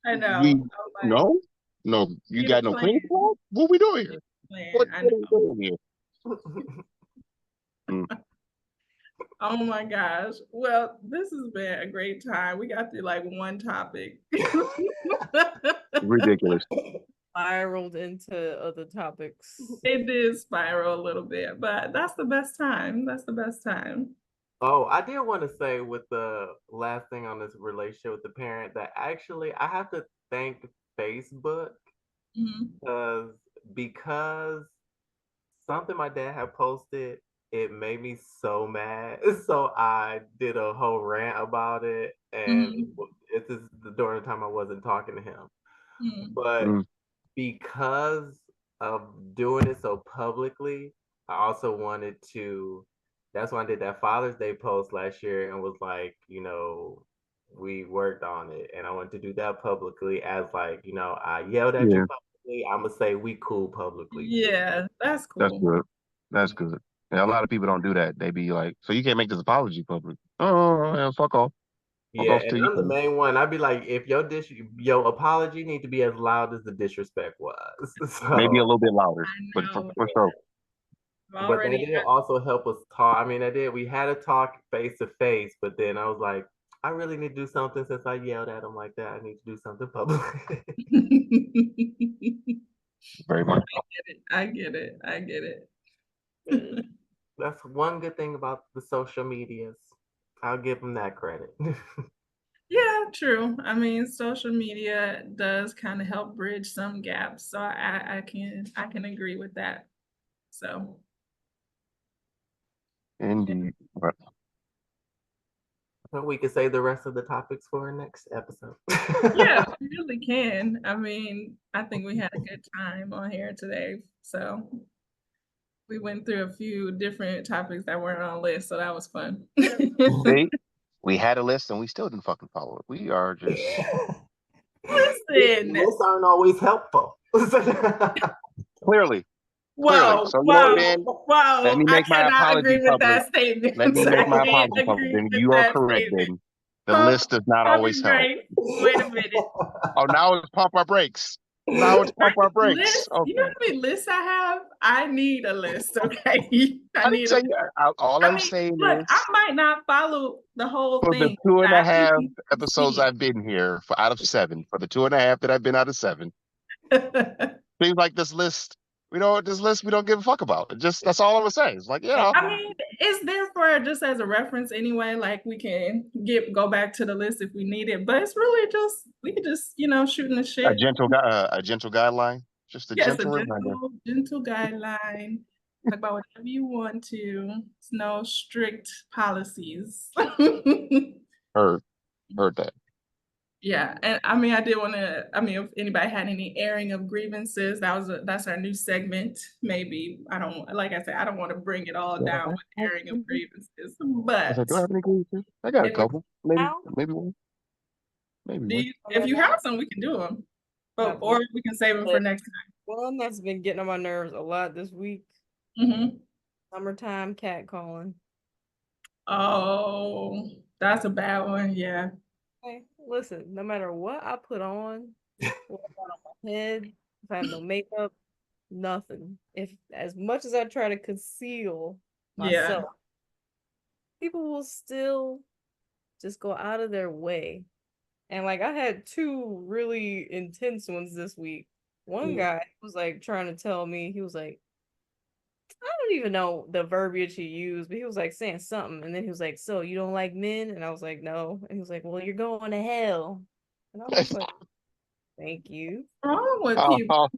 S1: I know.
S4: No, you got no clean plans? What we doing here? What are we doing here?
S1: Oh my gosh. Well, this has been a great time. We got through like one topic.
S4: Ridiculous.
S2: Spiraled into other topics.
S1: It did spiral a little bit, but that's the best time. That's the best time.
S3: Oh, I did want to say with the last thing on this relationship with the parent that actually I have to thank Facebook because something my dad had posted, it made me so mad. So I did a whole rant about it, and it's just during the time I wasn't talking to him. But because of doing it so publicly, I also wanted to. That's why I did that Father's Day post last year and was like, you know, we worked on it, and I wanted to do that publicly as like, you know, I yelled at you publicly. I'm gonna say we cool publicly.
S1: Yeah, that's cool.
S4: That's good. That's good. Yeah, a lot of people don't do that. They be like, so you can't make this apology public. Oh, yeah, fuck off.
S3: Yeah, and I'm the main one. I'd be like, if your apology need to be as loud as the disrespect was. So,
S4: maybe a little bit louder, but for sure.
S3: But that did also help us talk. I mean, we had a talk face to face, but then I was like, I really need to do something since I yelled at him like that. I need to do something publicly.
S4: Very much.
S1: I get it.
S3: That's one good thing about the social medias. I'll give them that credit.
S1: Yeah, true. I mean, social media does kind of help bridge some gaps. So I can agree with that. So
S4: indeed.
S3: Well, we could save the rest of the topics for our next episode.
S1: Yeah, we really can. I mean, I think we had a good time on here today. So we went through a few different topics that weren't on the list, so that was fun.
S4: See, we had a list and we still didn't fucking follow it. We are just
S1: Listen.
S3: Lists aren't always helpful.
S4: clearly.
S1: Whoa,
S4: So you know what, man?
S1: whoa.
S4: Let me
S1: I
S4: make my
S1: cannot
S4: apology
S1: agree with
S4: public.
S1: that statement.
S4: Let me make my
S1: I can't
S4: apology public.
S1: agree
S4: Then
S1: with
S4: you are
S1: that
S4: correct.
S1: statement.
S4: Then the list does not always help.
S1: Great. Wait a minute.
S4: Oh, now it's pump our brakes. Now it's pump our brakes.
S1: List,
S4: Okay.
S1: you know how many lists I have? I need a list, okay?
S4: I didn't say all I'm saying
S1: look,
S4: is
S1: I might not follow the whole
S4: for
S1: thing.
S4: the 2.5
S1: I
S4: episodes I've been here for out of 7, for the 2.5 that I've been out of 7, seems like this list, we don't give a fuck about. That's all I'm gonna say. It's like, yeah.
S1: I mean, it's there for just as a reference anyway. Like we can go back to the list if we need it, but it's really just we can just shooting the shit.
S4: A gentle guideline, just a gentle reminder.
S1: Gentle guideline. Talk about whatever you want to. It's no strict policies.
S4: Heard that.
S1: Yeah, and I mean, I did want to. I mean, if anybody had any airing of grievances, that's our new segment. Maybe I don't like I said, I don't want to bring it all down with airing of grievances, but
S4: do I have any grievances? I got a couple, maybe one.
S1: If you have some, we can do them, or we can save them for next time.
S2: One that's been getting on my nerves a lot this week. Summertime catcalling.
S1: Oh, that's a bad one. Yeah.
S2: Hey, listen, no matter what I put on, what I got on my head, if I have no makeup, nothing. If as much as I try to conceal myself, people will still just go out of their way. And like I had 2 really intense ones this week. One guy was like trying to tell me, he was like, I don't even know the verbiage he used, but he was like saying something, and then he was like, "So you don't like men?" And I was like, "No." And he was like, "Well, you're going to hell." And I was like, "Thank you."
S1: What's wrong with people?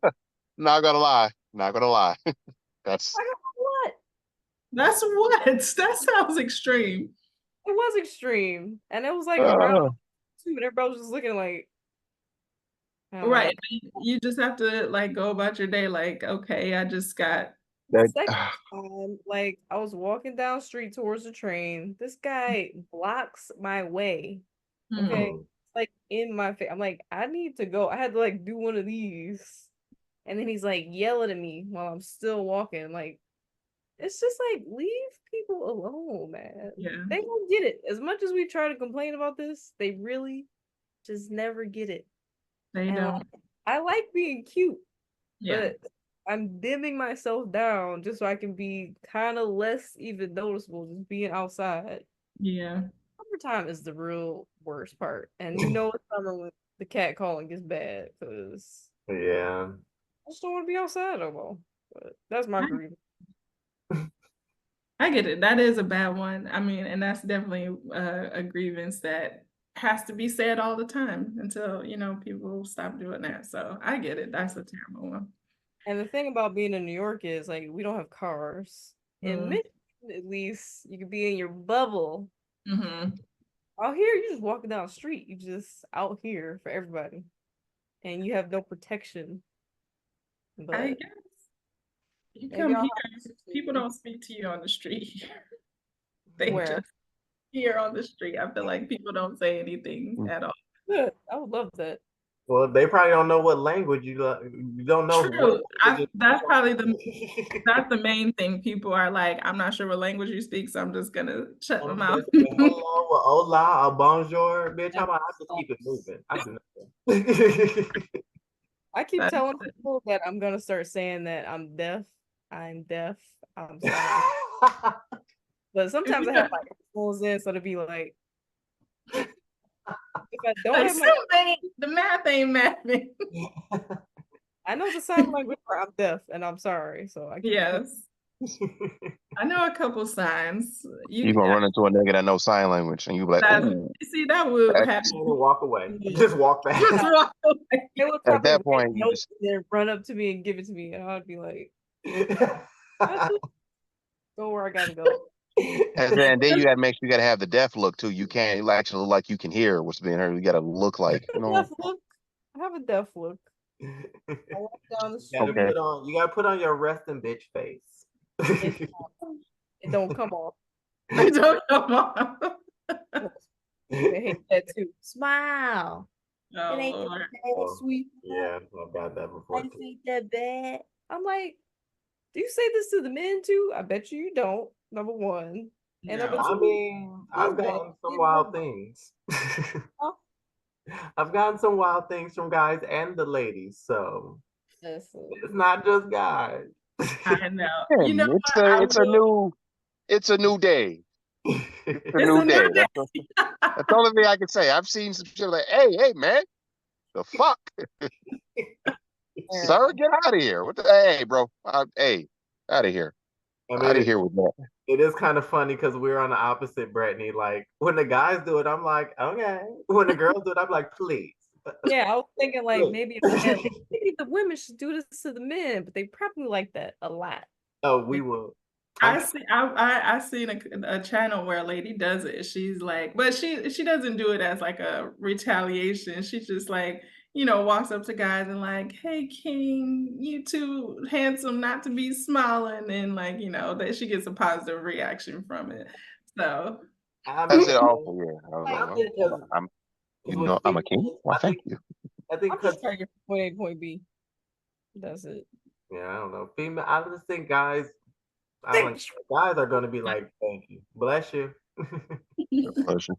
S4: Not gonna lie. That's
S2: what?
S1: That's what? That sounds extreme.
S2: It was extreme, and it was like around 2, and everybody was just looking like,
S1: right. You just have to like go about your day like, okay, I just got.
S2: Second time, like I was walking down street towards the train. This guy blocks my way. Okay. Like in my face. I'm like, I need to go. I had to like do one of these. And then he's like yelling at me while I'm still walking. Like, it's just like, leave people alone, man.
S1: Yeah.
S2: They don't get it. As much as we try to complain about this, they really just never get it.
S1: They don't.
S2: I like being cute.
S1: Yeah.
S2: But I'm dimming myself down just so I can be kind of less even noticeable just being outside.
S1: Yeah.
S2: Summertime is the real worst part. And you know it's summer when the cat calling gets bad because I just don't want to be outside no more. But that's my grievance.
S1: I get it. That is a bad one. I mean, and that's definitely a grievance that has to be said all the time until, people stop doing that. So I get it. That's a terrible one.
S2: And the thing about being in New York is like we don't have cars. In Michigan, at least, you could be in your bubble. Out here, you just walking down the street. You just out here for everybody, and you have no protection. But
S1: I guess you come here, people don't speak to you on the street. They just here on the street. I feel like people don't say anything at all.
S2: Good. I would love that.
S3: Well, they probably don't know what language you don't know.
S1: True. That's probably that's the main thing. People are like, I'm not sure what language you speak, so I'm just gonna shut them out.
S3: Hello, hola, bonjour, bitch. How about I just keep it moving? I do nothing.
S2: I keep telling people that I'm gonna start saying that I'm deaf. I'm deaf. I'm sorry. But sometimes I have like headphones in, so to be like. If I don't have
S1: the math ain't mathing.
S2: I know the sign language where I'm deaf and I'm sorry. So I
S1: I know a couple signs.
S4: You're gonna run into a nigga that knows sign language and you be like,
S1: see, that would happen.
S3: Walk away. Just walk back.
S1: Just walk away.
S2: They would
S4: at that point
S2: you just run up to me and give it to me, and I'd be like, go where I gotta go.
S4: And then you gotta make sure you gotta have the deaf look too. You can't actually look like you can hear what's being heard. You gotta look like, you know.
S2: Deaf look. I have a deaf look. I walk down the street.
S4: Okay.
S3: You gotta put on your resting bitch face.
S2: It don't come off.
S1: I don't know.
S2: I hate that too. Smile.
S1: Oh,
S2: It ain't
S1: Lord.
S2: that sweet.
S3: Yeah, I've got that before.
S2: Life ain't that bad. I'm like, do you say this to the men too? I bet you don't. Number one. And number
S1: No.
S3: I
S2: two,
S3: mean, I've gotten some wild things. I've gotten some wild things from guys and the ladies, so it's not just guys.
S1: I know.
S4: Yeah,
S1: You know
S4: it's
S1: what?
S4: it's a new day. It's a new day. That's the only thing I can say. I've seen some shit like, hey, man, the fuck, sir, get out of here. What the? Hey, bro, hey, out of here.
S3: I mean,
S4: Out of here with that.
S3: It is kind of funny because we're on the opposite, Brittany. Like when the guys do it, I'm like, okay. When the girls do it, I'm like, please.
S2: Yeah, I was thinking like maybe the women should do this to the men, but they probably like that a lot.
S3: Oh, we will.
S1: I seen a channel where a lady does it. She's like, but she doesn't do it as like a retaliation. She's just like, walks up to guys and like, hey King, you too handsome not to be smiling, and like, that she gets a positive reaction from it. So
S4: That's it. Awful, yeah. I'm a king. Why, thank you.
S3: I think
S2: I'm just trying to get from point A to point B. That's it.
S3: Yeah, I don't know. Female, I just think guys are going to be like, thank you, bless you.
S4: Bless you.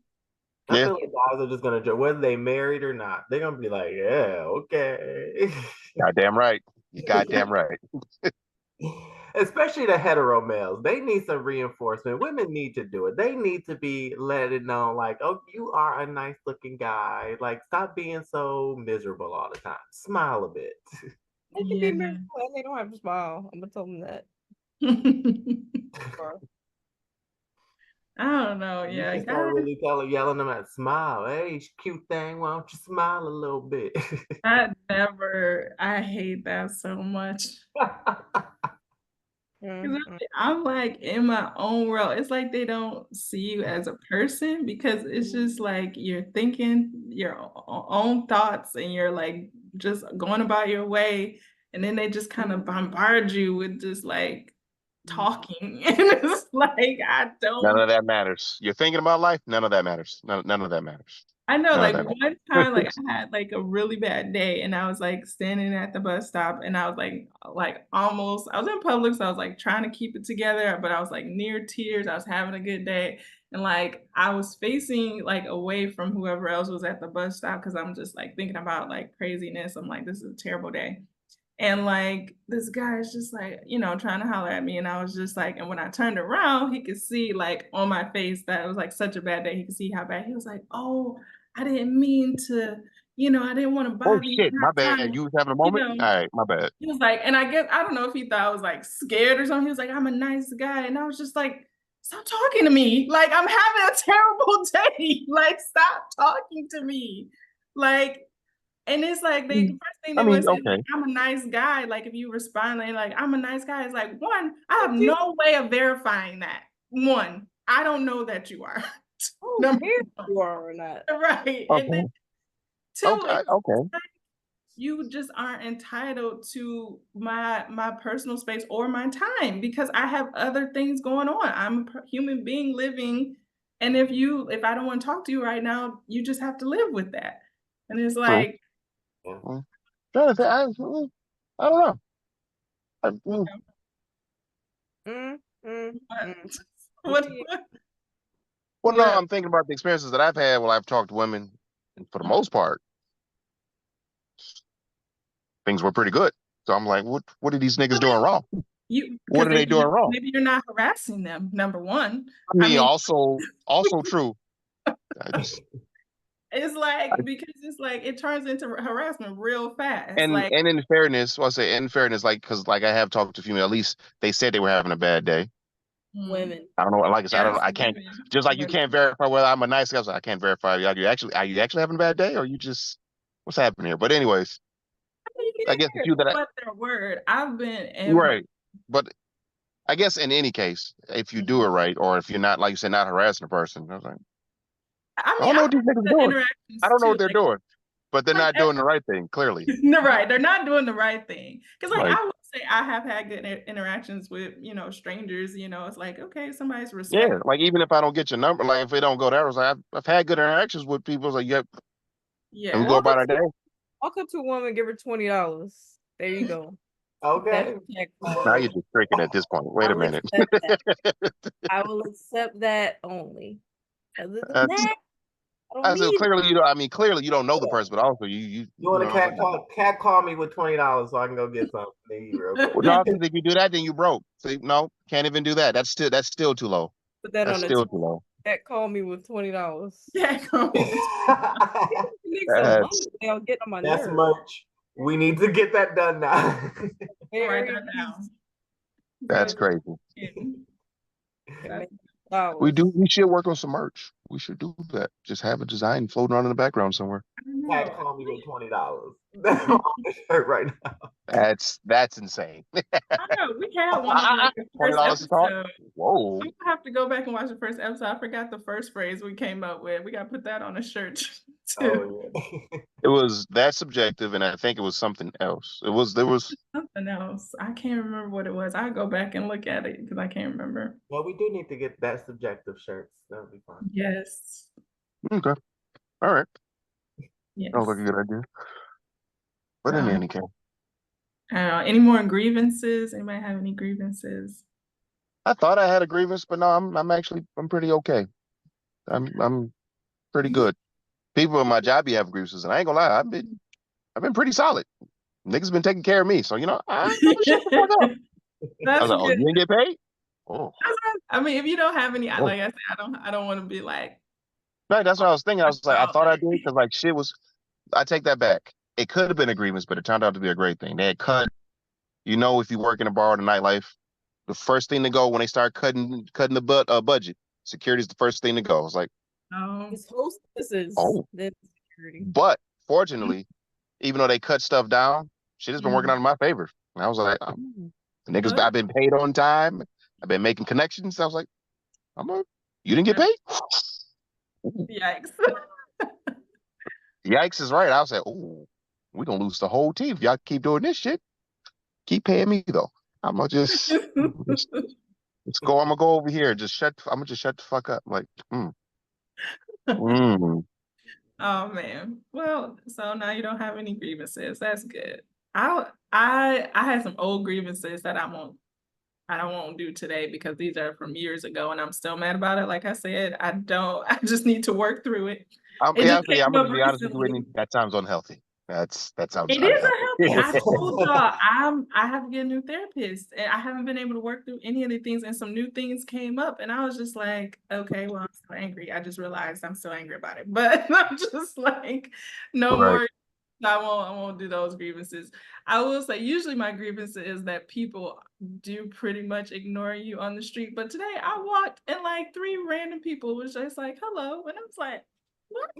S3: I feel like guys are just going to, whether they married or not, they're going to be like, yeah, okay.
S4: Goddamn right. You goddamn right.
S3: Especially the hetero males. They need some reinforcement. Women need to do it. They need to be let it know, like, oh, you are a nice looking guy. Like, stop being so miserable all the time. Smile a bit.
S2: They can be miserable and they don't have to smile. I'm going to tell them that.
S1: I don't know. Yeah,
S3: you start really yelling them at smile. Hey, cute thing, why don't you smile a little bit?
S1: I hate that so much. I'm like in my own world. It's like they don't see you as a person because it's just like you're thinking your own thoughts and you're like just going about your way, and then they just kind of bombard you with just like talking, and it's like I don't.
S4: None of that matters. You're thinking about life. None of that matters. None of that matters.
S1: I know, like one time, like I had like a really bad day, and I was like standing at the bus stop, and I was like almost, I was in public, so I was like trying to keep it together, but I was like near tears. I was having a good day, and like I was facing like away from whoever else was at the bus stop because I'm just like thinking about like craziness. I'm like, this is a terrible day. And like this guy is just like, trying to holler at me. And I was just like, and when I turned around, he could see like on my face that it was like such a bad day. He could see how bad. He was like, oh, I didn't mean to, I didn't want to bother you.
S4: Oh shit, my bad. You was having a moment? All right, my bad.
S1: He was like, and I guess, I don't know if he thought I was like scared or something. He was like, I'm a nice guy. And I was just like, stop talking to me. Like, I'm having a terrible day. Like, stop talking to me. Like, and it's like the first thing they would say is like, I'm a nice guy. Like if you respond like I'm a nice guy, it's like one, I have no way of verifying that. One, I don't know that you are.
S2: You are or not.
S1: Right.
S4: Okay.
S1: And then two,
S4: okay.
S1: Like, you just aren't entitled to my personal space or my time because I have other things going on. I'm a human being living. And if I don't want to talk to you right now, you just have to live with that. And it's like,
S4: I don't know. Well, no, I'm thinking about the experiences that I've had while I've talked to women, and for the most part, things were pretty good. So I'm like, what are these niggas doing wrong? What are they doing wrong?
S1: Maybe you're not harassing them, number one.
S4: I mean, also true.
S1: It's like because it's like it turns into harassment real fast.
S4: And in fairness, like because like I have talked to female, at least they said they were having a bad day.
S2: Women.
S4: I don't know. Like I said, I can't. Just like you can't verify whether I'm a nice guy. So I can't verify. Are you actually having a bad day, or are you just what's happening here? But anyways, I guess the few that
S1: their word. I've been
S4: right, but I guess in any case, if you do it right, or if you're not, like you said, not harassing a person, I was like,
S1: I
S4: I
S1: mean,
S4: don't know
S1: I
S4: what these niggas
S1: the
S4: doing.
S1: interactions
S4: I don't know
S1: too.
S4: what they're
S1: Like,
S4: doing, but they're
S1: like
S4: not doing the right thing, clearly.
S1: right, they're not doing the right thing. Because like
S4: Like,
S1: I would say I have had good interactions with, strangers, it's like, okay, somebody's
S4: yeah,
S1: respectful.
S4: like even if I don't get your number, like if it don't go there, it's like I've had good interactions with people. It's like, yep, and we
S1: Yeah.
S4: go about our day.
S2: Walk up to a woman, give her $20. There you go.
S3: Okay.
S4: Now you're just tricking at this point. Wait a minute.
S2: I will accept that only. Other than
S4: That's,
S2: that, I
S4: I
S2: don't
S4: said
S2: need
S4: clearly you don't. I mean, clearly you don't know the person, but also
S3: You want to cat call me with $20 so I can go get something to eat real quick.
S4: Well, no, because if you do that, then you broke. See, no, can't even do that. That's still too low.
S2: put that
S4: That's
S2: on
S4: still too low.
S2: Cat call me with $20.
S1: Yeah, call me
S2: They'll get on my
S3: That's
S2: nerves.
S3: much. We need to get that done now.
S1: Write that down.
S4: That's crazy.
S2: We
S4: should work on some merch. We should do that. Just have a design floating around in the background somewhere.
S3: Cat call me with $20. That's on the shirt right now.
S4: That's insane.
S1: I know we had one of like the first
S4: $20 to talk.
S1: episode.
S4: Whoa.
S1: We have to go back and watch the first episode. I forgot the first phrase we came up with. We got to put that on a shirt too.
S3: Oh, yeah.
S4: It was that subjective, and I think it was something else. There was
S1: something else. I can't remember what it was. I'll go back and look at it because I can't remember.
S3: Well, we do need to get that subjective shirts. That'll be fun.
S1: Yes.
S4: Okay. All right.
S1: Yes.
S4: Sounds like a good idea. But in any case.
S1: Any more grievances? Anybody have any grievances?
S4: I thought I had a grievance, but no, I'm pretty okay. I'm pretty good. People in my job be having grievances, and I ain't gonna lie, I've been pretty solid. Niggas been taking care of me, so I shut the fuck up. I was like, oh, you didn't get paid? Oh.
S1: I mean, if you don't have any, like I said, I don't want to be like.
S4: Right, that's what I was thinking. I was like, I thought I did because like shit was. I take that back. It could have been a grievance, but it turned out to be a great thing. They had cut. If you work in a bar or the nightlife, the first thing to go when they start cutting the budget, security's the first thing to go. It's like,
S2: it's hostesses.
S4: Then security. But fortunately, even though they cut stuff down, shit has been working out in my favor. And I was like, the niggas, I've been paid on time. I've been making connections. I was like, you didn't get paid?
S1: Yikes.
S4: Yikes is right. I was like, oh, we're going to lose the whole team if y'all keep doing this shit. Keep paying me, though. I'm going to just, let's go. I'm going to go over here. I'm going to just shut the fuck up. Like,
S1: Oh, man. Well, so now you don't have any grievances. That's good. I had some old grievances that I won't do today because these are from years ago and I'm still mad about it. Like I said, I just need to work through it.
S4: I'm going to be honest with you, Whitney. That sounds unhealthy. That sounds
S1: It is unhealthy. I told y'all I have to get a new therapist and I haven't been able to work through any of the things and some new things came up and I was just like, okay, well, I'm so angry. I just realized I'm so angry about it. But I'm just like, no more. I won't do those grievances. I will say usually my grievance is that people do pretty much ignore you on the street. But today I walked and like 3 random people was just like, hello. And I was like, what?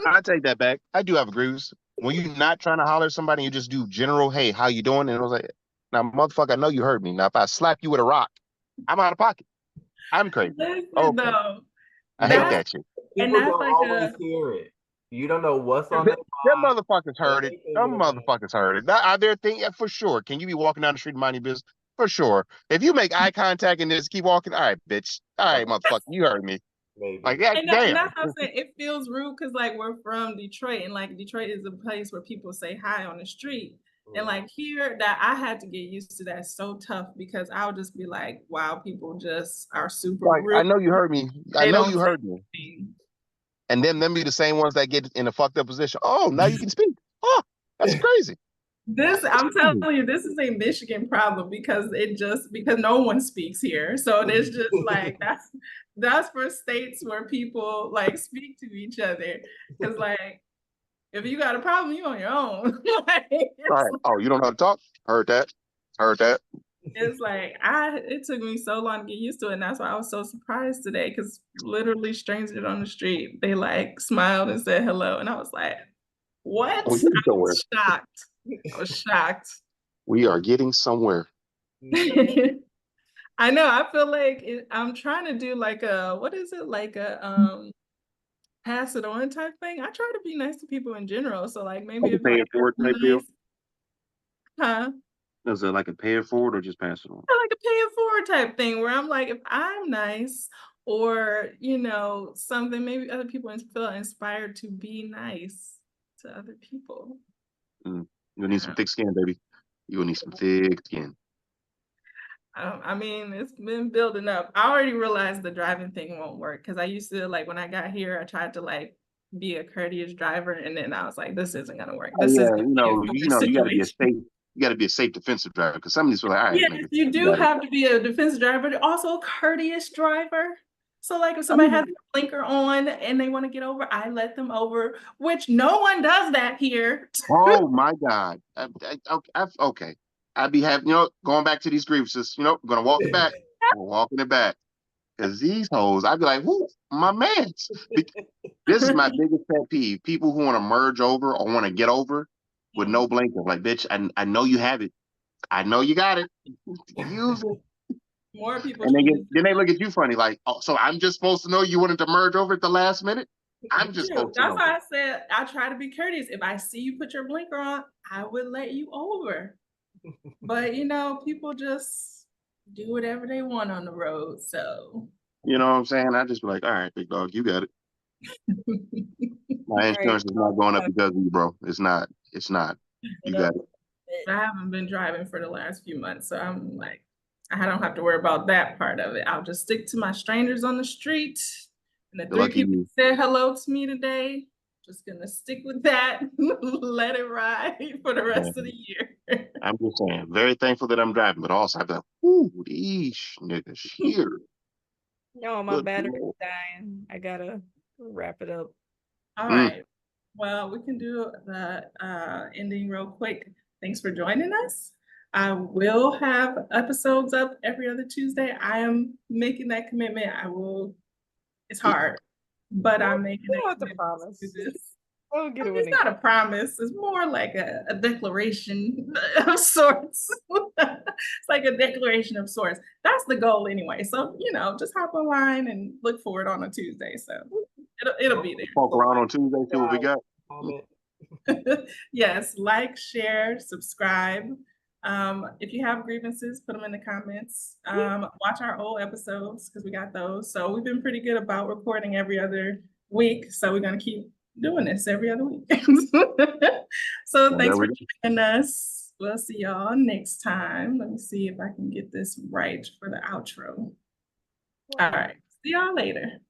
S4: I take that back. I do have a grievance. When you're not trying to holler at somebody, you just do general, hey, how you doing? And I was like, now, motherfucker, I know you heard me. Now, if I slap you with a rock, I'm out of pocket. I'm crazy.
S1: Though,
S4: I hate that shit.
S3: People don't always hear it. You don't know what's on
S4: them motherfuckers heard it. Them motherfuckers heard it. Now, are there things, for sure. Can you be walking down the street and mind your business? For sure. If you make eye contact and just keep walking, all right, bitch. All right, motherfucker, you heard me.
S3: Maybe.
S4: Like, damn.
S1: And that's how I'm saying it feels rude because like we're from Detroit and like Detroit is a place where people say hi on the street. And like here that I had to get used to that so tough because I would just be like, wow, people just are super rude.
S4: I know you heard me. I know you heard me. And then them be the same ones that get in a fucked up position. Oh, now you can speak. Oh, that's crazy.
S1: I'm telling you, this is a Michigan problem because no one speaks here. So there's just like that's for states where people like speak to each other. Because like if you got a problem, you on your own.
S4: Oh, you don't know how to talk? Heard that.
S1: It's like it took me so long to get used to it. And that's why I was so surprised today because literally strangers on the street, they like smiled and said hello. And I was like, what? I was shocked.
S4: We are getting somewhere.
S1: I know. I feel like I'm trying to do like what is it? Like a pass it on type thing. I try to be nice to people in general. So like maybe
S5: Like a
S1: if
S5: pay it forward type deal?
S1: nice, huh?
S5: Is it like a pay it forward or just pass it on?
S1: Like a pay it forward type thing where I'm like, if I'm nice or something, maybe other people feel inspired to be nice to other people.
S5: You'll need some thick skin, baby. You'll need some thick skin.
S1: I mean, it's been building up. I already realized the driving thing won't work because I used to, like, when I got here, I tried to like be a courteous driver, and then I was like, this isn't gonna work. This is
S5: you gotta be a safe. You got to be a safe defensive driver because some of these are like, all right,
S1: yes,
S5: nigga,
S1: you do have to be a defensive driver, but also a courteous driver. So like if somebody has a blinker on and they want to get over, I let them over, which no one does that here.
S5: Oh my God. Okay. I'd be having, going back to these grievances, I'm gonna walk it back. I'm walking it back. Because these hoes, I'd be like, whoo, my mans. This is my biggest pet peeve. People who want to merge over or want to get over with no blinker. Like, bitch, I know you have it. I know you got it. Use it.
S1: More people.
S5: And then they look at you funny, like, oh, so I'm just supposed to know you wanted to merge over at the last minute? I'm just supposed to know.
S1: That's why I said I try to be courteous. If I see you put your blinker on, I would let you over. But people just do whatever they want on the road. So
S5: you know what I'm saying? I just be like, all right, big dog, you got it. My insurance is not going up because of you, bro. It's not. You got it.
S1: I haven't been driving for the last few months, so I'm like, I don't have to worry about that part of it. I'll just stick to my strangers on the street. And the 3 people said hello to me today. Just gonna stick with that. Let it ride for the rest of the year.
S5: I'm just saying, very thankful that I'm driving, but also I've got, ooh, these niggas here.
S2: No, my battery's dying. I gotta wrap it up.
S1: All right. Well, we can do the ending real quick. Thanks for joining us. I will have episodes up every other Tuesday. I am making that commitment. I will. It's hard, but I'm making that commitment to do this. It's not a promise. It's more like a declaration of sorts. It's like a declaration of sorts. That's the goal anyway. So, just hop online and look for it on a Tuesday. So it'll be there.
S5: Poke around on Tuesday, see what we got.
S1: Yes, like, share, subscribe. If you have grievances, put them in the comments. Watch our old episodes because we got those. So we've been pretty good about recording every other week. So we're gonna keep doing this every other week. So thanks for joining us. We'll see y'all next time. Let me see if I can get this right for the outro. All right. See y'all later.